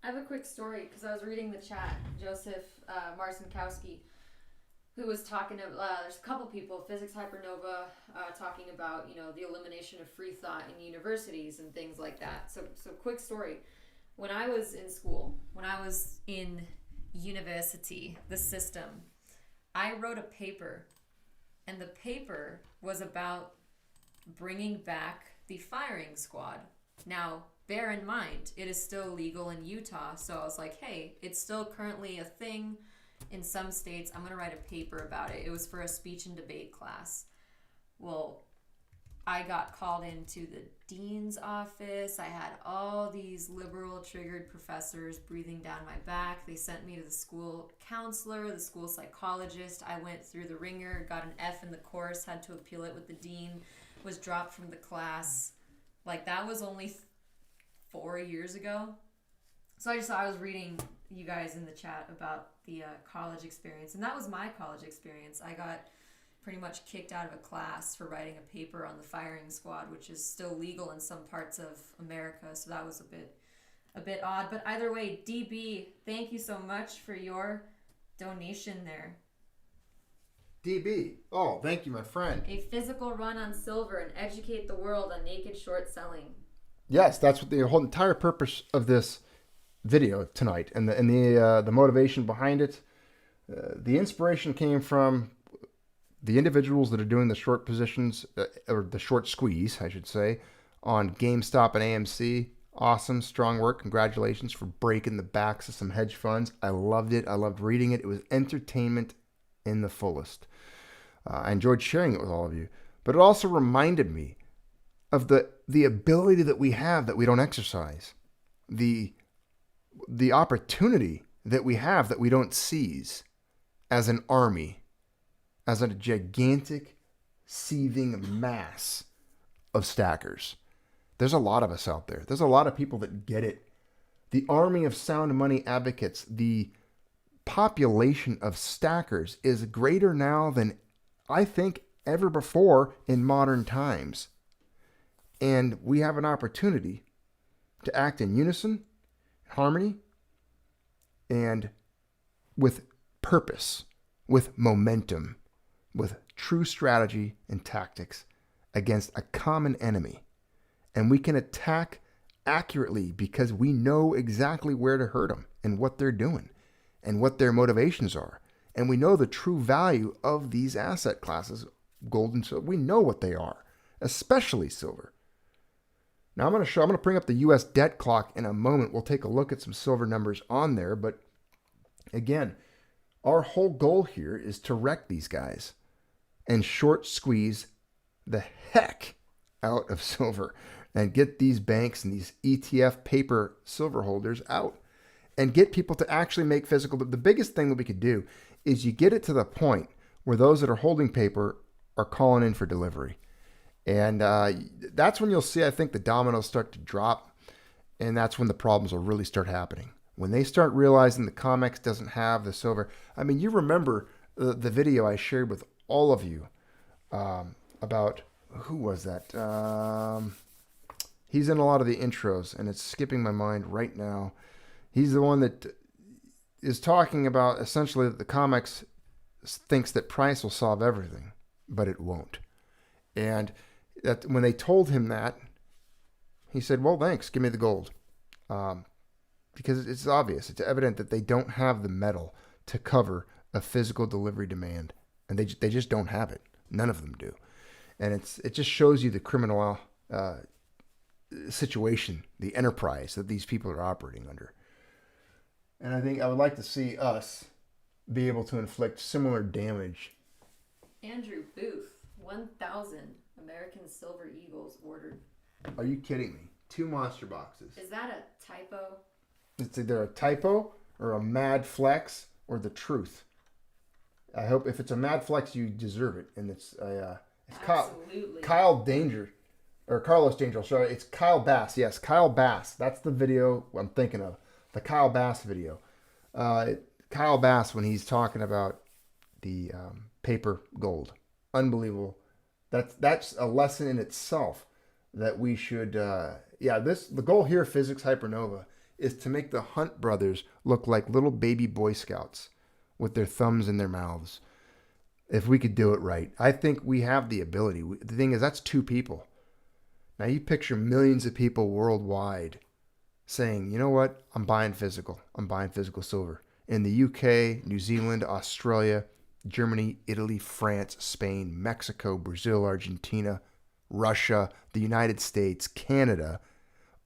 Speaker 2: I have a quick story because I was reading the chat. Joseph Marcinkowski, who was talking about, there's a couple people, Physics Hypernova, talking about, the elimination of free thought in universities and things like that. So quick story. When I was in school, when I was in university, the system, I wrote a paper, and the paper was about bringing back the firing squad. Now, bear in mind, it is still legal in Utah. So I was like, hey, it's still currently a thing in some states. I'm going to write a paper about it. It was for a speech and debate class. Well, I got called into the dean's office. I had all these liberal triggered professors breathing down my back. They sent me to the school counselor, the school psychologist. I went through the ringer, got an F in the course, had to appeal it with the dean, was dropped from the class. Like, that was only 4 years ago. So I was reading you guys in the chat about the college experience, and that was my college experience. I got pretty much kicked out of a class for writing a paper on the firing squad, which is still legal in some parts of America. So that was a bit odd. But either way, DB, thank you so much for your donation there.
Speaker 1: DB, oh, thank you, my friend.
Speaker 2: A physical run on silver and educate the world on naked short selling.
Speaker 1: Yes, that's what the whole entire purpose of this video tonight, and the motivation behind it. The inspiration came from the individuals that are doing the short positions, or the short squeeze, I should say, on GameStop and AMC. Awesome, strong work. Congratulations for breaking the backs of some hedge funds. I loved it. I loved reading it. It was entertainment in the fullest. I enjoyed sharing it with all of you. But it also reminded me of the ability that we have that we don't exercise. The opportunity that we have that we don't seize as an army, as a gigantic, seething mass of stackers. There's a lot of us out there. There's a lot of people that get it. The army of sound money advocates, the population of stackers is greater now than I think ever before in modern times. And we have an opportunity to act in unison, harmony, and with purpose, with momentum, with true strategy and tactics against a common enemy. And we can attack accurately because we know exactly where to hurt them and what they're doing and what their motivations are. And we know the true value of these asset classes, gold and silver. We know what they are, especially silver. Now I'm going to bring up the U.S. debt clock in a moment. We'll take a look at some silver numbers on there. But again, our whole goal here is to wreck these guys and short squeeze the heck out of silver and get these banks and these ETF paper silver holders out and get people to actually make physical. The biggest thing that we could do is you get it to the point where those that are holding paper are calling in for delivery. And that's when you'll see, I think, the dominoes start to drop. And that's when the problems will really start happening. When they start realizing the COMEX doesn't have the silver. I mean, you remember the video I shared with all of you about, who was that? He's in a lot of the intros, and it's skipping my mind right now. He's the one that is talking about essentially that the COMEX thinks that price will solve everything, but it won't. And that when they told him that, he said, well, thanks, give me the gold. Because it's obvious, it's evident that they don't have the metal to cover a physical delivery demand. And they just don't have it. None of them do. And it just shows you the criminal situation, the enterprise that these people are operating under. And I think I would like to see us be able to inflict similar damage.
Speaker 2: Andrew Booth, 1,000 American Silver Eagles ordered.
Speaker 1: Are you kidding me? 2 monster boxes.
Speaker 2: Is that a typo?
Speaker 1: It's either a typo or a mad flex or the truth. I hope if it's a mad flex, you deserve it. And it's
Speaker 2: Absolutely.
Speaker 1: Kyle Danger, or Carlos Danger. Sorry, it's Kyle Bass. Yes, Kyle Bass. That's the video I'm thinking of. The Kyle Bass video. Kyle Bass when he's talking about the paper gold. Unbelievable. That's a lesson in itself that we should. The goal here, Physics Hypernova, is to make the Hunt brothers look like little baby Boy Scouts with their thumbs in their mouths. If we could do it right, I think we have the ability. The thing is, that's 2 people. Now you picture millions of people worldwide saying, you know what, I'm buying physical silver. In the UK, New Zealand, Australia, Germany, Italy, France, Spain, Mexico, Brazil, Argentina, Russia, the United States, Canada,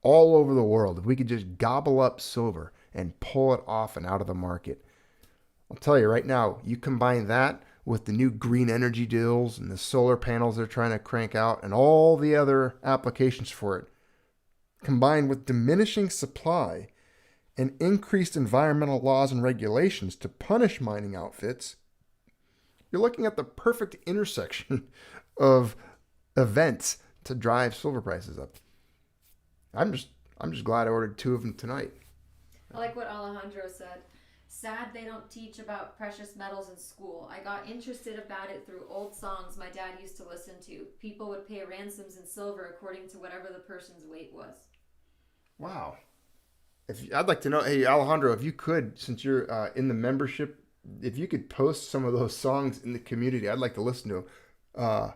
Speaker 1: all over the world, if we could just gobble up silver and pull it off and out of the market. I'll tell you right now, you combine that with the new green energy deals and the solar panels they're trying to crank out and all the other applications for it, combined with diminishing supply and increased environmental laws and regulations to punish mining outfits, you're looking at the perfect intersection of events to drive silver prices up. I'm just glad I ordered 2 of them tonight.
Speaker 2: I like what Alejandro said. Sad they don't teach about precious metals in school. I got interested about it through old songs my dad used to listen to. People would pay ransoms in silver according to whatever the person's weight was.
Speaker 1: Wow. I'd like to know, hey Alejandro, if you could, since you're in the membership, if you could post some of those songs in the community, I'd like to listen to them.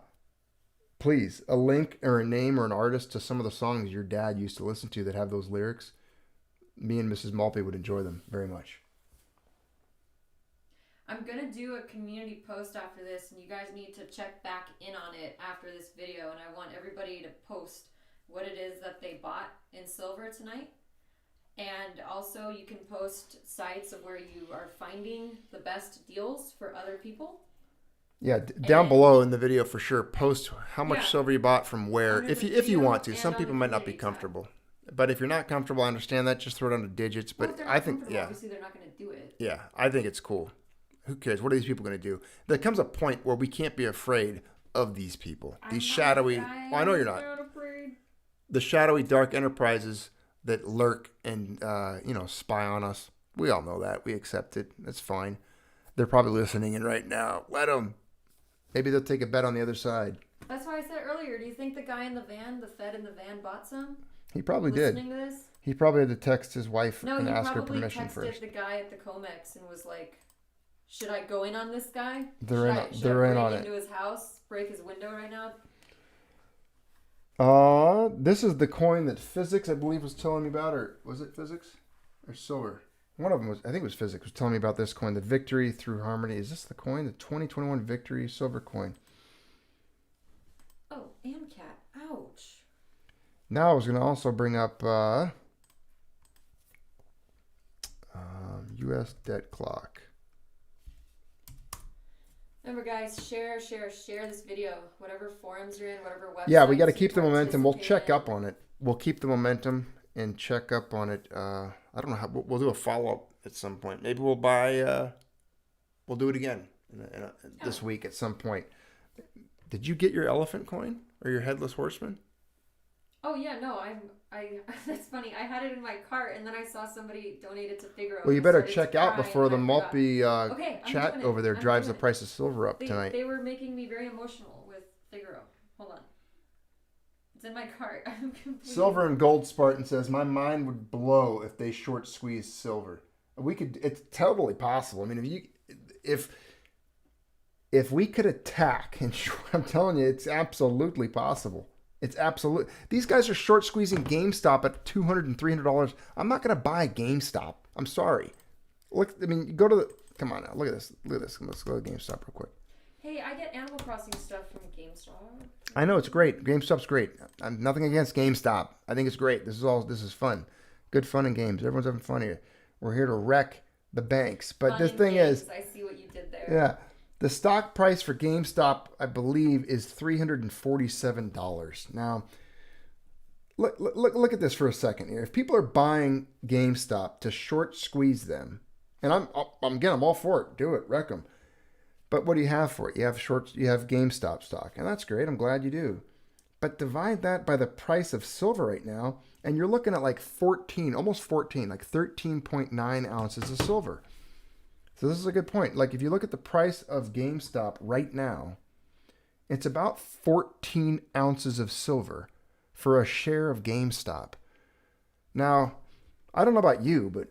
Speaker 1: Please, a link or a name or an artist to some of the songs your dad used to listen to that have those lyrics. Me and Mrs. Maltby would enjoy them very much.
Speaker 2: I'm going to do a community post after this, and you guys need to check back in on it after this video, and I want everybody to post what it is that they bought in silver tonight. And also you can post sites of where you are finding the best deals for other people.
Speaker 1: Yeah, down below in the video for sure, post how much silver you bought from where, if you want to. Some people might not be comfortable. But if you're not comfortable, I understand that. Just throw it under digits. But I think,
Speaker 2: obviously they're not going to do it.
Speaker 1: Yeah, I think it's cool. Who cares? What are these people going to do? There comes a point where we can't be afraid of these people. These shadowy... Well, I know you're not. The shadowy dark enterprises that lurk and, spy on us. We all know that. We accept it. That's fine. They're probably listening in right now. Let them. Maybe they'll take a bet on the other side.
Speaker 2: That's why I said earlier, do you think the guy in the van, the Fed in the van, bought some?
Speaker 1: He probably did.
Speaker 2: Listening to this?
Speaker 1: He probably had to text his wife and ask her permission
Speaker 2: No, he probably texted the guy at the Comex and was like, should I go in on this guy?
Speaker 1: They're in on it.
Speaker 2: Into his house, break his window right now?
Speaker 1: This is the coin that Physics, I believe, was telling me about, or was it Physics or Silver? One of them was, I think it was Physics, was telling me about this coin, the Victory Through Harmony. Is this the coin, the 2021 Victory Silver coin?
Speaker 2: Oh, AMCAT. Ouch.
Speaker 1: Now I was going to also bring up U.S. debt clock.
Speaker 2: Remember, guys, share this video. Whatever forums you're in, whatever websites.
Speaker 1: Yeah, we got to keep the momentum. We'll check up on it. We'll keep the momentum and check up on it. I don't know how. We'll do a follow-up at some point. Maybe we'll buy... we'll do it again this week at some point. Did you get your elephant coin or your headless horseman?
Speaker 2: Oh, yeah, no, I that's funny. I had it in my cart, and then I saw somebody donate it to Figaro.
Speaker 1: Well, you better check out before the Maltby chat over there drives the
Speaker 2: it.
Speaker 1: price of silver up tonight.
Speaker 2: They were making me very emotional with Figaro. Hold on. It's in my cart. I'm completely...
Speaker 1: Silver and Gold Spartan says, my mind would blow if they short squeeze silver. It's totally possible. I mean, if we could attack, and I'm telling you, it's absolutely possible. It's absolute. These guys are short squeezing GameStop at $200 and $300. I'm not going to buy GameStop. I'm sorry. Look, I mean, go to the. Come on now. Look at this. Look at this. Let's go to GameStop real quick.
Speaker 2: Hey, I get Animal Crossing stuff from GameStop.
Speaker 1: I know it's great. GameStop's great. I'm nothing against GameStop. I think it's great. This is fun. Good fun and games. Everyone's having fun here. We're here to wreck the banks. But
Speaker 2: fun
Speaker 1: the thing is,
Speaker 2: I see what you did there.
Speaker 1: Yeah. The stock price for GameStop, I believe, is $347. Now, look at this for a second here. If people are buying GameStop to short squeeze them, and I'm all for it. Do it, wreck them. But what do you have for it? You have GameStop stock, and that's great. I'm glad you do. But divide that by the price of silver right now, and you're looking at like 14, almost 14, like 13.9 ounces of silver. So this is a good point. Like if you look at the price of GameStop right now, it's about 14 ounces of silver for a share of GameStop. Now, I don't know about you, but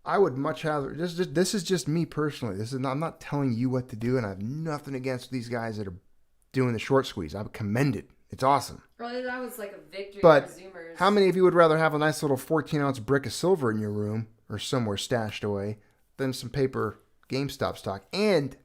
Speaker 1: I would much rather, this is just me personally. I'm not telling you what to do, and I have nothing against these guys that are doing the short squeeze. I would commend it. It's awesome.
Speaker 2: Really, that was like a victory
Speaker 1: but
Speaker 2: for Zoomers.
Speaker 1: How many of you would rather have a nice little 14-ounce brick of silver in your room or somewhere stashed away than some paper GameStop stock, and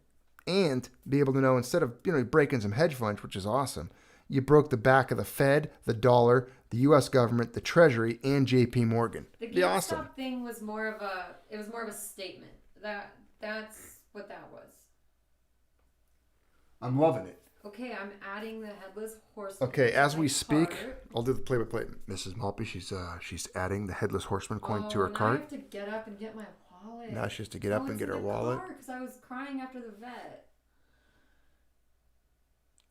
Speaker 1: be able to know, instead of breaking some hedge funds, which is awesome, you broke the back of the Fed, the dollar, the U.S. government, the Treasury, and J.P. Morgan.
Speaker 2: The
Speaker 1: Be awesome.
Speaker 2: GameStop thing was more of a statement. That's what that was.
Speaker 1: I'm loving it.
Speaker 2: Okay, I'm adding the headless horseman.
Speaker 1: Okay, as we speak,
Speaker 2: cart.
Speaker 1: I'll do the play-by-play. Mrs. Maltby, she's adding the headless horseman coin to her
Speaker 2: now
Speaker 1: cart.
Speaker 2: I have to get up and get my wallet.
Speaker 1: Now she has to get up and get her wallet.
Speaker 2: Because I was crying after the vet.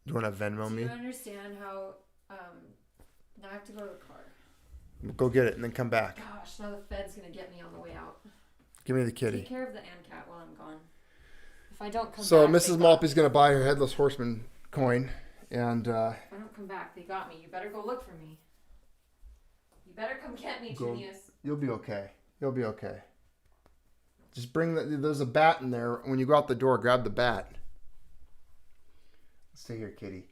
Speaker 1: Do you want to Venmo me?
Speaker 2: Do you understand how? Now I have to go to the car.
Speaker 1: Go get it and then come back.
Speaker 2: Gosh, now the Fed's gonna get me on the way out.
Speaker 1: Give me the kitty.
Speaker 2: Take care of the ANCAT while I'm gone. If I don't come
Speaker 1: so
Speaker 2: back,
Speaker 1: Mrs. Maltby's gonna buy her headless horseman coin, and
Speaker 2: if I don't come back, they got me. You better go look for me. You better come get me, Junius.
Speaker 1: You'll be okay. You'll be okay. Just bring there's a bat in there. When you go out the door, grab the bat. Stay here, kitty.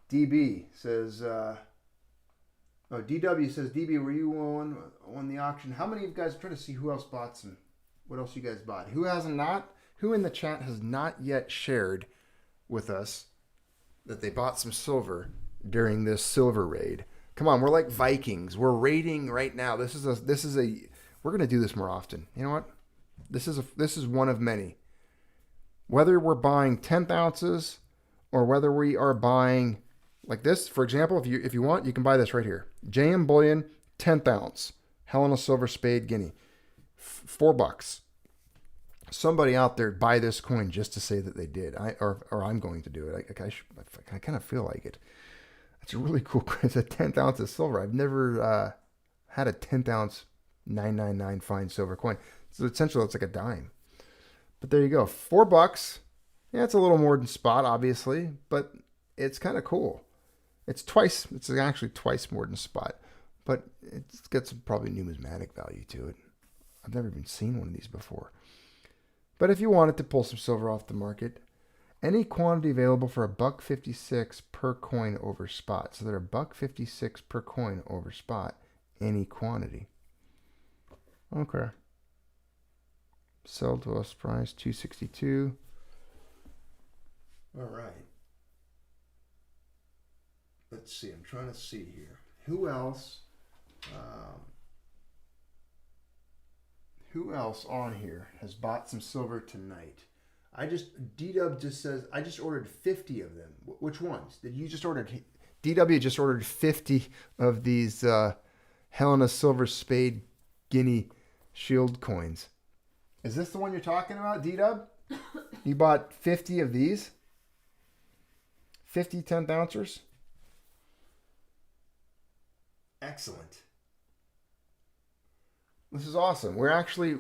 Speaker 1: DB says, DW says, DB, were you on the auction? How many of you guys, I'm trying to see who else bought some, what else you guys bought? Who in the chat has not yet shared with us that they bought some silver during this silver raid? Come on, we're like Vikings. We're raiding right now. We're going to do this more often. You know what? This is one of many. Whether we're buying 10th ounces or whether we are buying like this, for example, if you want, you can buy this right here. JM Bullion, 10th ounce, Helena Silver Spade Guinea, $4. Somebody out there buy this coin just to say that they did. Or I'm going to do it. I kind of feel like it. It's a really cool coin. It's a 10th ounce of silver. I've never had a 10th ounce 999 fine silver coin. So essentially, it's like a dime. But there you go, $4. Yeah, it's a little more than spot, obviously, but it's kind of cool. It's actually twice more than spot, but it's got some probably numismatic value to it. I've never even seen one of these before. But if you wanted to pull some silver off the market, any quantity available for $1.56 per coin over spot. So they're $1.56 per coin over spot, any quantity. Okay. Sell to us price $2.62. All right. Let's see. I'm trying to see here. Who else on here has bought some silver tonight? D-Dub just says, I just ordered 50 of them. Which ones? D-W just ordered 50 of these Helena Silver Spade Guinea Shield coins. Is this the one you're talking about, D-Dub? You bought 50 of these? 50 10th ouncers? Excellent. This is awesome. We're going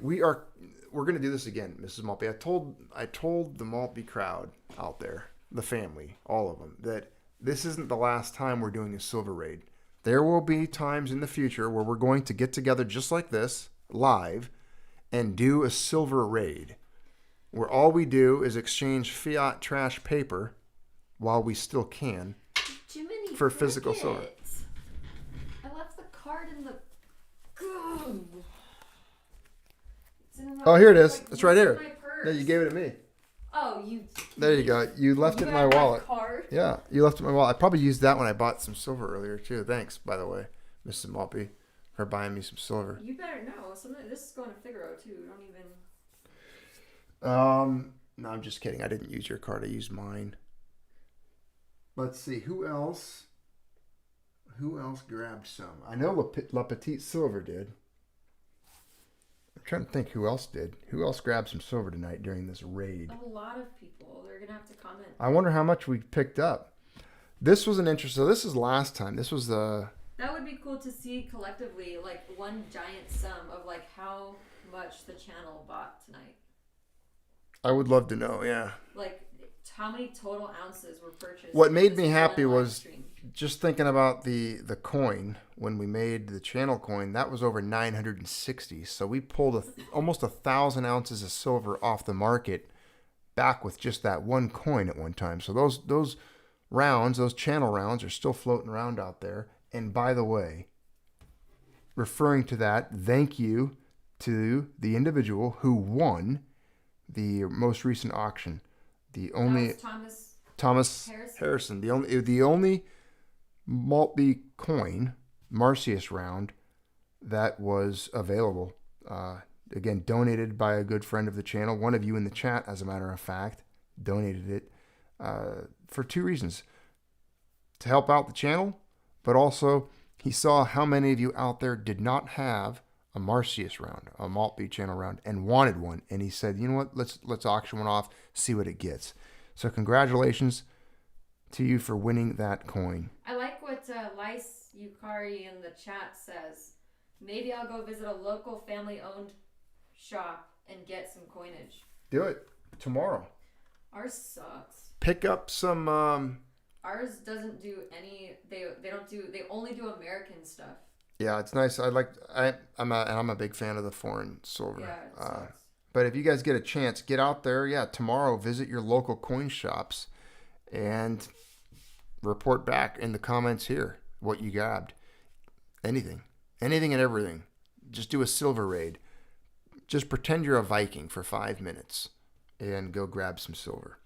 Speaker 1: to do this again, Mrs. Maltby. I told the Maltby crowd out there, the family, all of them, that this isn't the last time we're doing a silver raid. There will be times in the future where we're going to get together just like this, live, and do a silver raid, where all we do is exchange fiat trash paper while we still can for physical silver.
Speaker 2: I left the card in the...
Speaker 1: Oh, here it is. It's right here. No, you gave it to me.
Speaker 2: Oh, you...
Speaker 1: There you go. You left it in my wallet.
Speaker 2: Card?
Speaker 1: Yeah, you left it in my wallet. I probably used that when I bought some silver earlier, too. Thanks, by the way, Mrs. Maltby, for buying me some silver.
Speaker 2: You better know. This is going to Figaro, too. Don't even...
Speaker 1: No, I'm just kidding. I didn't use your card. I used mine. Let's see. Who else grabbed some? I know La Petite Silver did. I'm trying to think who else did. Who else grabbed some silver tonight during this raid?
Speaker 2: A lot of people. They're going to have to comment.
Speaker 1: I wonder how much we picked up. This was an interest. So this is last time. This was the...
Speaker 2: That would be cool to see collectively, like one giant sum of like how much the channel bought tonight.
Speaker 1: I would love to know, yeah.
Speaker 2: Like how many total ounces were purchased?
Speaker 1: What made me happy was just thinking about the coin. When we made the channel coin, that was over 960. So we pulled almost 1,000 ounces of silver off the market back with just that one coin at one time. So those rounds, those channel rounds, are still floating around out there. And by the way, referring to that, thank you to the individual who won the most recent auction. The only
Speaker 2: Thomas
Speaker 1: Harrison, the only Maltby coin, Marcius round, that was available. Again, donated by a good friend of the channel. One of you in the chat, as a matter of fact, donated it for two reasons. To help out the channel, but also he saw how many of you out there did not have a Marcius round, a Maltby channel round, and wanted one. And he said, you know what, let's auction one off, see what it gets. So congratulations to you for winning that coin.
Speaker 2: I like what Lice Yukari in the chat says. Maybe I'll go visit a local family-owned shop and get some coinage.
Speaker 1: Do it tomorrow.
Speaker 2: Ours sucks.
Speaker 1: Pick up some.
Speaker 2: Ours doesn't do any. They only do American stuff.
Speaker 1: Yeah, it's nice. I'm a big fan of the foreign silver.
Speaker 2: Yeah, it sucks.
Speaker 1: But if you guys get a chance, get out there. Yeah, tomorrow visit your local coin shops and report back in the comments here what you grabbed. Anything and everything. Just do a silver raid. Just pretend you're a Viking for 5 minutes and go grab some silver.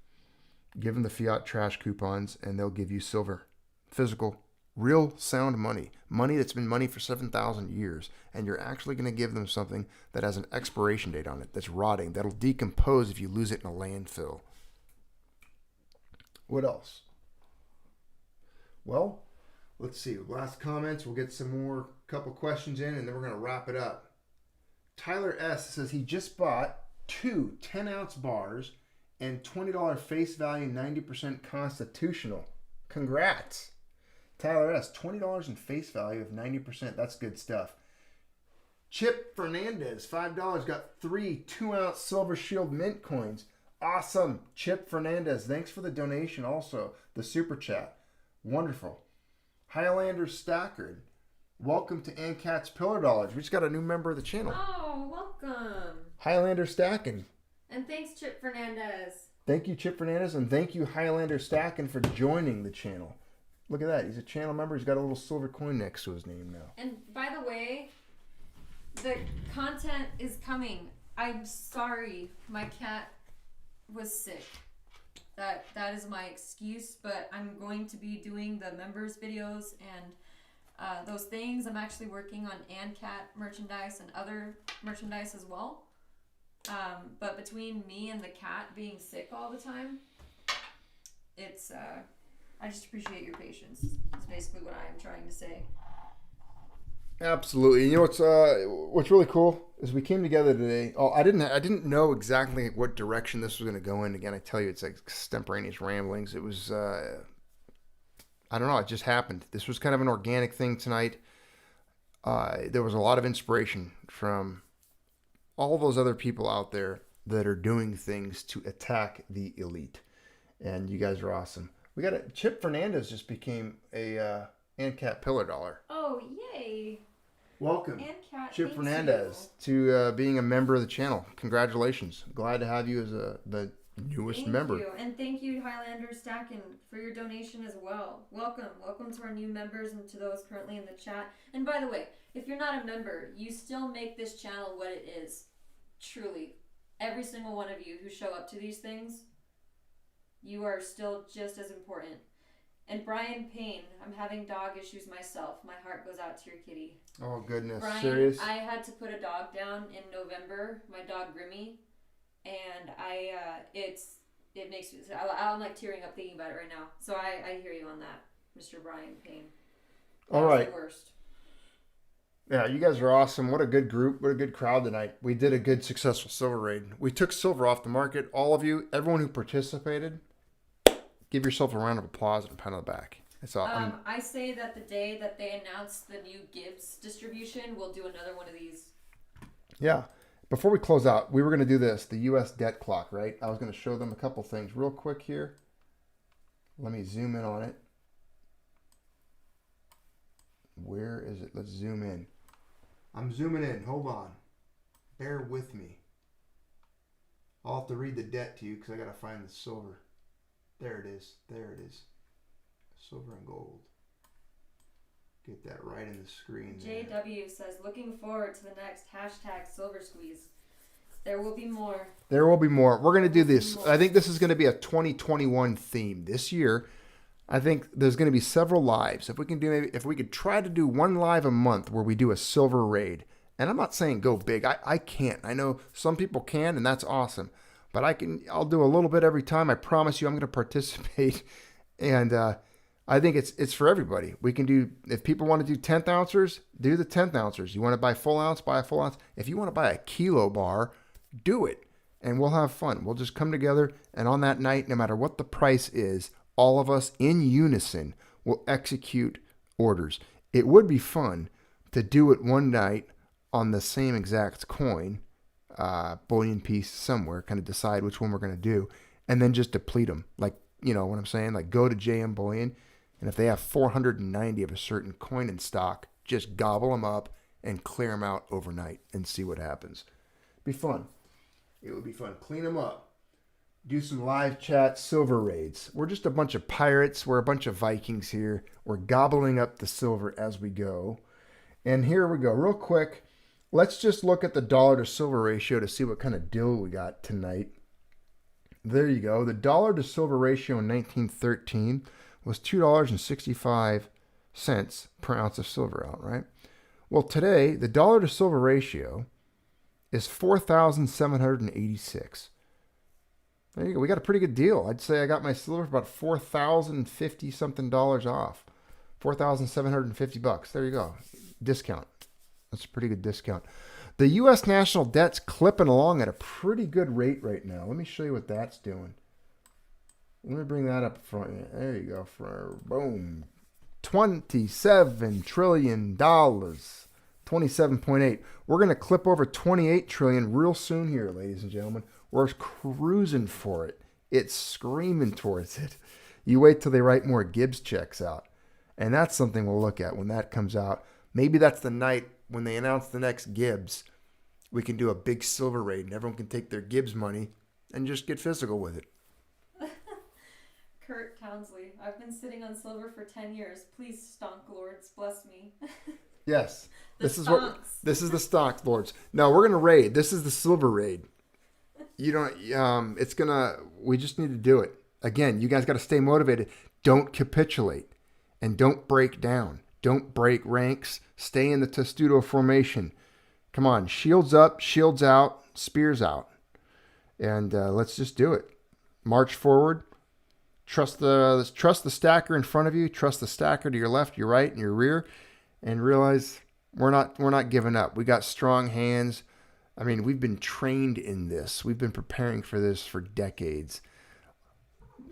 Speaker 1: Give them the fiat trash coupons and they'll give you silver. Physical, real sound money. Money that's been money for 7,000 years. And you're actually going to give them something that has an expiration date on it, that's rotting, that'll decompose if you lose it in a landfill. What else? Well, let's see. Last comments. We'll get some more couple questions in and then we're going to wrap it up. Tyler S. says he just bought two 10-ounce bars and $20 face value, 90% constitutional. Congrats. Tyler S. $20 in face value of 90%. That's good stuff. Chip Fernandez, $5, got three 2-ounce Silver Shield mint coins. Awesome. Chip Fernandez, thanks for the donation also. The super chat. Wonderful. Highlander Stackard, welcome to ANCAT's Pillar Dollars. We just got a new member of the channel.
Speaker 2: Oh, welcome.
Speaker 1: Highlander Stacking.
Speaker 2: And thanks, Chip Fernandez.
Speaker 1: Thank you, Chip Fernandez, and thank you, Highlander Stacking, for joining the channel. Look at that. He's a channel member. He's got a little silver coin next to his name now.
Speaker 2: And by the way, the content is coming. I'm sorry. My cat was sick. That is my excuse, but I'm going to be doing the members videos and those things. I'm actually working on ANCAT merchandise and other merchandise as well. But between me and the cat being sick all the time, it's I just appreciate your patience. That's basically what I am trying to say.
Speaker 1: Absolutely. You know what's really cool is we came together today. Oh, I didn't know exactly what direction this was going to go in. Again, I tell you, it's like extemporaneous ramblings. It was I don't know. It just happened. This was kind of an organic thing tonight. There was a lot of inspiration from all those other people out there that are doing things to attack the elite, and you guys are awesome. We got Chip Fernandez just became a ANCAT Pillar Dollar.
Speaker 2: Oh, yay!
Speaker 1: Welcome,
Speaker 2: ANCAT,
Speaker 1: Chip Fernandez, to being a member of the channel. Congratulations! Glad to have you as the newest member.
Speaker 2: Thank you, and thank you, Highlander Stacken, for your donation as well. Welcome to our new members and to those currently in the chat. And by the way, if you're not a member, you still make this channel what it is. Truly, every single one of you who show up to these things, you are still just as important. And Brian Payne, I'm having dog issues myself. My heart goes out to your kitty.
Speaker 1: Oh goodness,
Speaker 2: Brian,
Speaker 1: serious?
Speaker 2: I had to put a dog down in November, my dog Grimmy, and it makes me, I'm like tearing up thinking about it right now. So I hear you on that, Mr. Brian Payne.
Speaker 1: All right.
Speaker 2: The worst.
Speaker 1: Yeah, you guys are awesome. What a good group. What a good crowd tonight. We did a good, successful silver raid. We took silver off the market. All of you, everyone who participated, give yourself a round of applause and a pat on the back. That's all.
Speaker 2: I say that the day that they announce the new Gibbs distribution, we'll do another one of these.
Speaker 1: Yeah. Before we close out, we were going to do this, the U.S. debt clock, right? I was going to show them a couple things real quick here. Let me zoom in on it. Where is it? Let's zoom in. I'm zooming in. Hold on. Bear with me. I'll have to read the debt to you because I got to find the silver. There it is. There it is. Silver and gold. Get that right in the screen.
Speaker 2: JW says, looking forward to the next hashtag Silver Squeeze. There will be more.
Speaker 1: There will be more. We're going to do this. I think this is going to be a 2021 theme. This year, I think there's going to be several lives. If we could try to do one live a month where we do a silver raid, and I'm not saying go big. I can't. I know some people can, and that's awesome. But I'll do a little bit every time. I promise you I'm going to participate. And I think it's for everybody. We can do, if people want to do 10th ounces, do the 10th ounces. You want to buy full ounce, buy a full ounce. If you want to buy a kilo bar, do it. And we'll have fun. We'll just come together, and on that night, no matter what the price is, all of us in unison will execute orders. It would be fun to do it one night on the same exact coin, bullion piece somewhere, kind of decide which one we're going to do, and then just deplete them. Like, you know what I'm saying? Like, go to JM Bullion, and if they have 490 of a certain coin in stock, just gobble them up and clear them out overnight and see what happens. Be fun. It would be fun. Clean them up. Do some live chat silver raids. We're just a bunch of pirates. We're a bunch of Vikings here. We're gobbling up the silver as we go. And here we go. Real quick, let's just look at the dollar to silver ratio to see what kind of deal we got tonight. There you go. The dollar to silver ratio in 1913 was $2.65 per ounce of silver out, right? Well, today, the dollar to silver ratio is 4,786. There you go. We got a pretty good deal. I'd say I got my silver for about $4,050 something off. $4,750. There you go. Discount. That's a pretty good discount. The U.S. national debt's clipping along at a pretty good rate right now. Let me show you what that's doing. Let me bring that up front. There you go. For boom. $27 trillion. 27.8. We're going to clip over 28 trillion real soon here, ladies and gentlemen. We're cruising for it. It's screaming towards it. You wait till they write more Gibbs checks out. And that's something we'll look at when that comes out. Maybe that's the night when they announce the next Gibbs. We can do a big silver raid and everyone can take their Gibbs money and just get physical with it.
Speaker 2: Kurt Townsley, I've been sitting on silver for 10 years. Please, stonk lords, bless me.
Speaker 1: Yes. This is the stonk lords. No, we're gonna raid. This is the silver raid. We just need to do it. Again, you guys got to stay motivated. Don't capitulate and don't break down. Don't break ranks. Stay in the testudo formation. Come on, shields up, shields out, spears out. And let's just do it. March forward. Trust the stacker in front of you. Trust the stacker to your left, your right, and your rear. And realize we're not giving up. We got strong hands. I mean, we've been trained in this. We've been preparing for this for decades.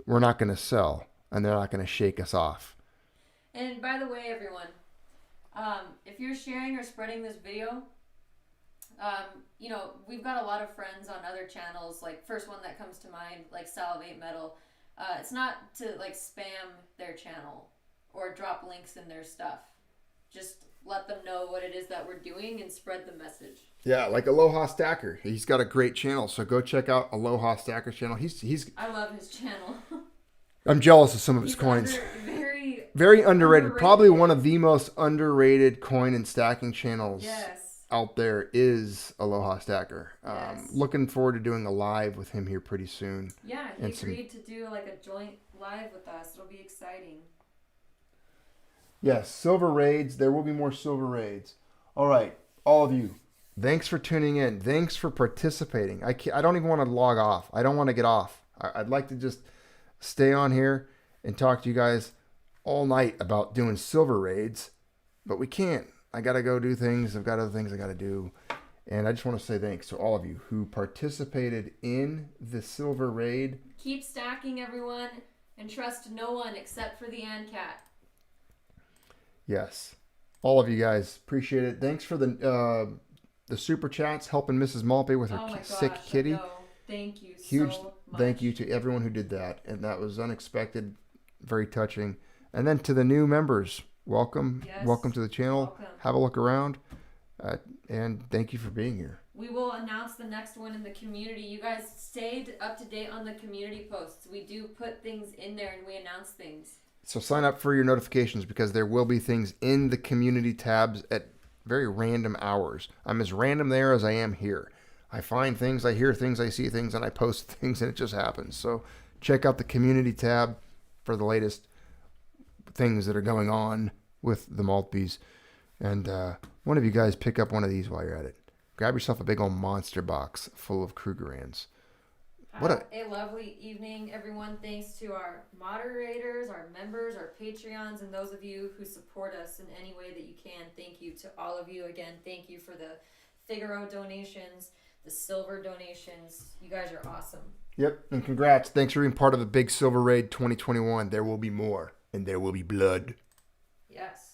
Speaker 1: We're not going to sell, and they're not going to shake us off.
Speaker 2: And by the way, everyone, if you're sharing or spreading this video, we've got a lot of friends on other channels. Like, first one that comes to mind, like Salivate Metal. It's not to like spam their channel or drop links in their stuff. Just let them know what it is that we're doing and spread the message.
Speaker 1: Yeah, like Aloha Stacker. He's got a great channel, so go check out Aloha Stacker's channel.
Speaker 2: I love his channel.
Speaker 1: I'm jealous of some of his coins. Very underrated. Probably one of the most underrated coin and stacking channels out there is Aloha Stacker.
Speaker 2: Yes.
Speaker 1: Looking forward to doing a live with him here pretty soon.
Speaker 2: Yeah, he agreed to do like a joint live with us. It'll be exciting.
Speaker 1: Yes, silver raids. There will be more silver raids. All right, all of you, thanks for tuning in. Thanks for participating. I don't even want to log off. I don't want to get off. I'd like to just stay on here and talk to you guys all night about doing silver raids, but we can't. I got to go do things. I've got other things I got to do. And I just want to say thanks to all of you who participated in the silver raid.
Speaker 2: Keep stacking, everyone, and trust no one except for the ANCAT.
Speaker 1: Yes. All of you guys. Appreciate it. Thanks for the super chats helping Mrs. Maltby with her sick kitty.
Speaker 2: Thank you
Speaker 1: Huge
Speaker 2: so much.
Speaker 1: thank you to everyone who did that. And that was unexpected, very touching. And then to the new members, welcome.
Speaker 2: Yes.
Speaker 1: Welcome to the channel.
Speaker 2: Welcome.
Speaker 1: Have a look around. And thank you for being here.
Speaker 2: We will announce the next one in the community. You guys stayed up to date on the community posts. We do put things in there and we announce things. So
Speaker 1: sign up for your notifications because there will be things in the community tabs at very random hours. I'm as random there as I am here. I find things, I hear things, I see things, and I post things, and it just happens. So check out the community tab for the latest things that are going on with the Maltbys. And one of you guys pick up one of these while you're at it. Grab yourself a big old monster box full of Krugerrands.
Speaker 2: Have a lovely evening, everyone. Thanks to our moderators, our members, our Patreons, and those of you who support us in any way that you can. Thank you to all of you. Again, thank you for the Figaro donations, the silver donations. You guys are awesome.
Speaker 1: Yep, and congrats. Thanks for being part of the Big Silver Raid 2021. There will be more, and there will be blood.
Speaker 2: Yes.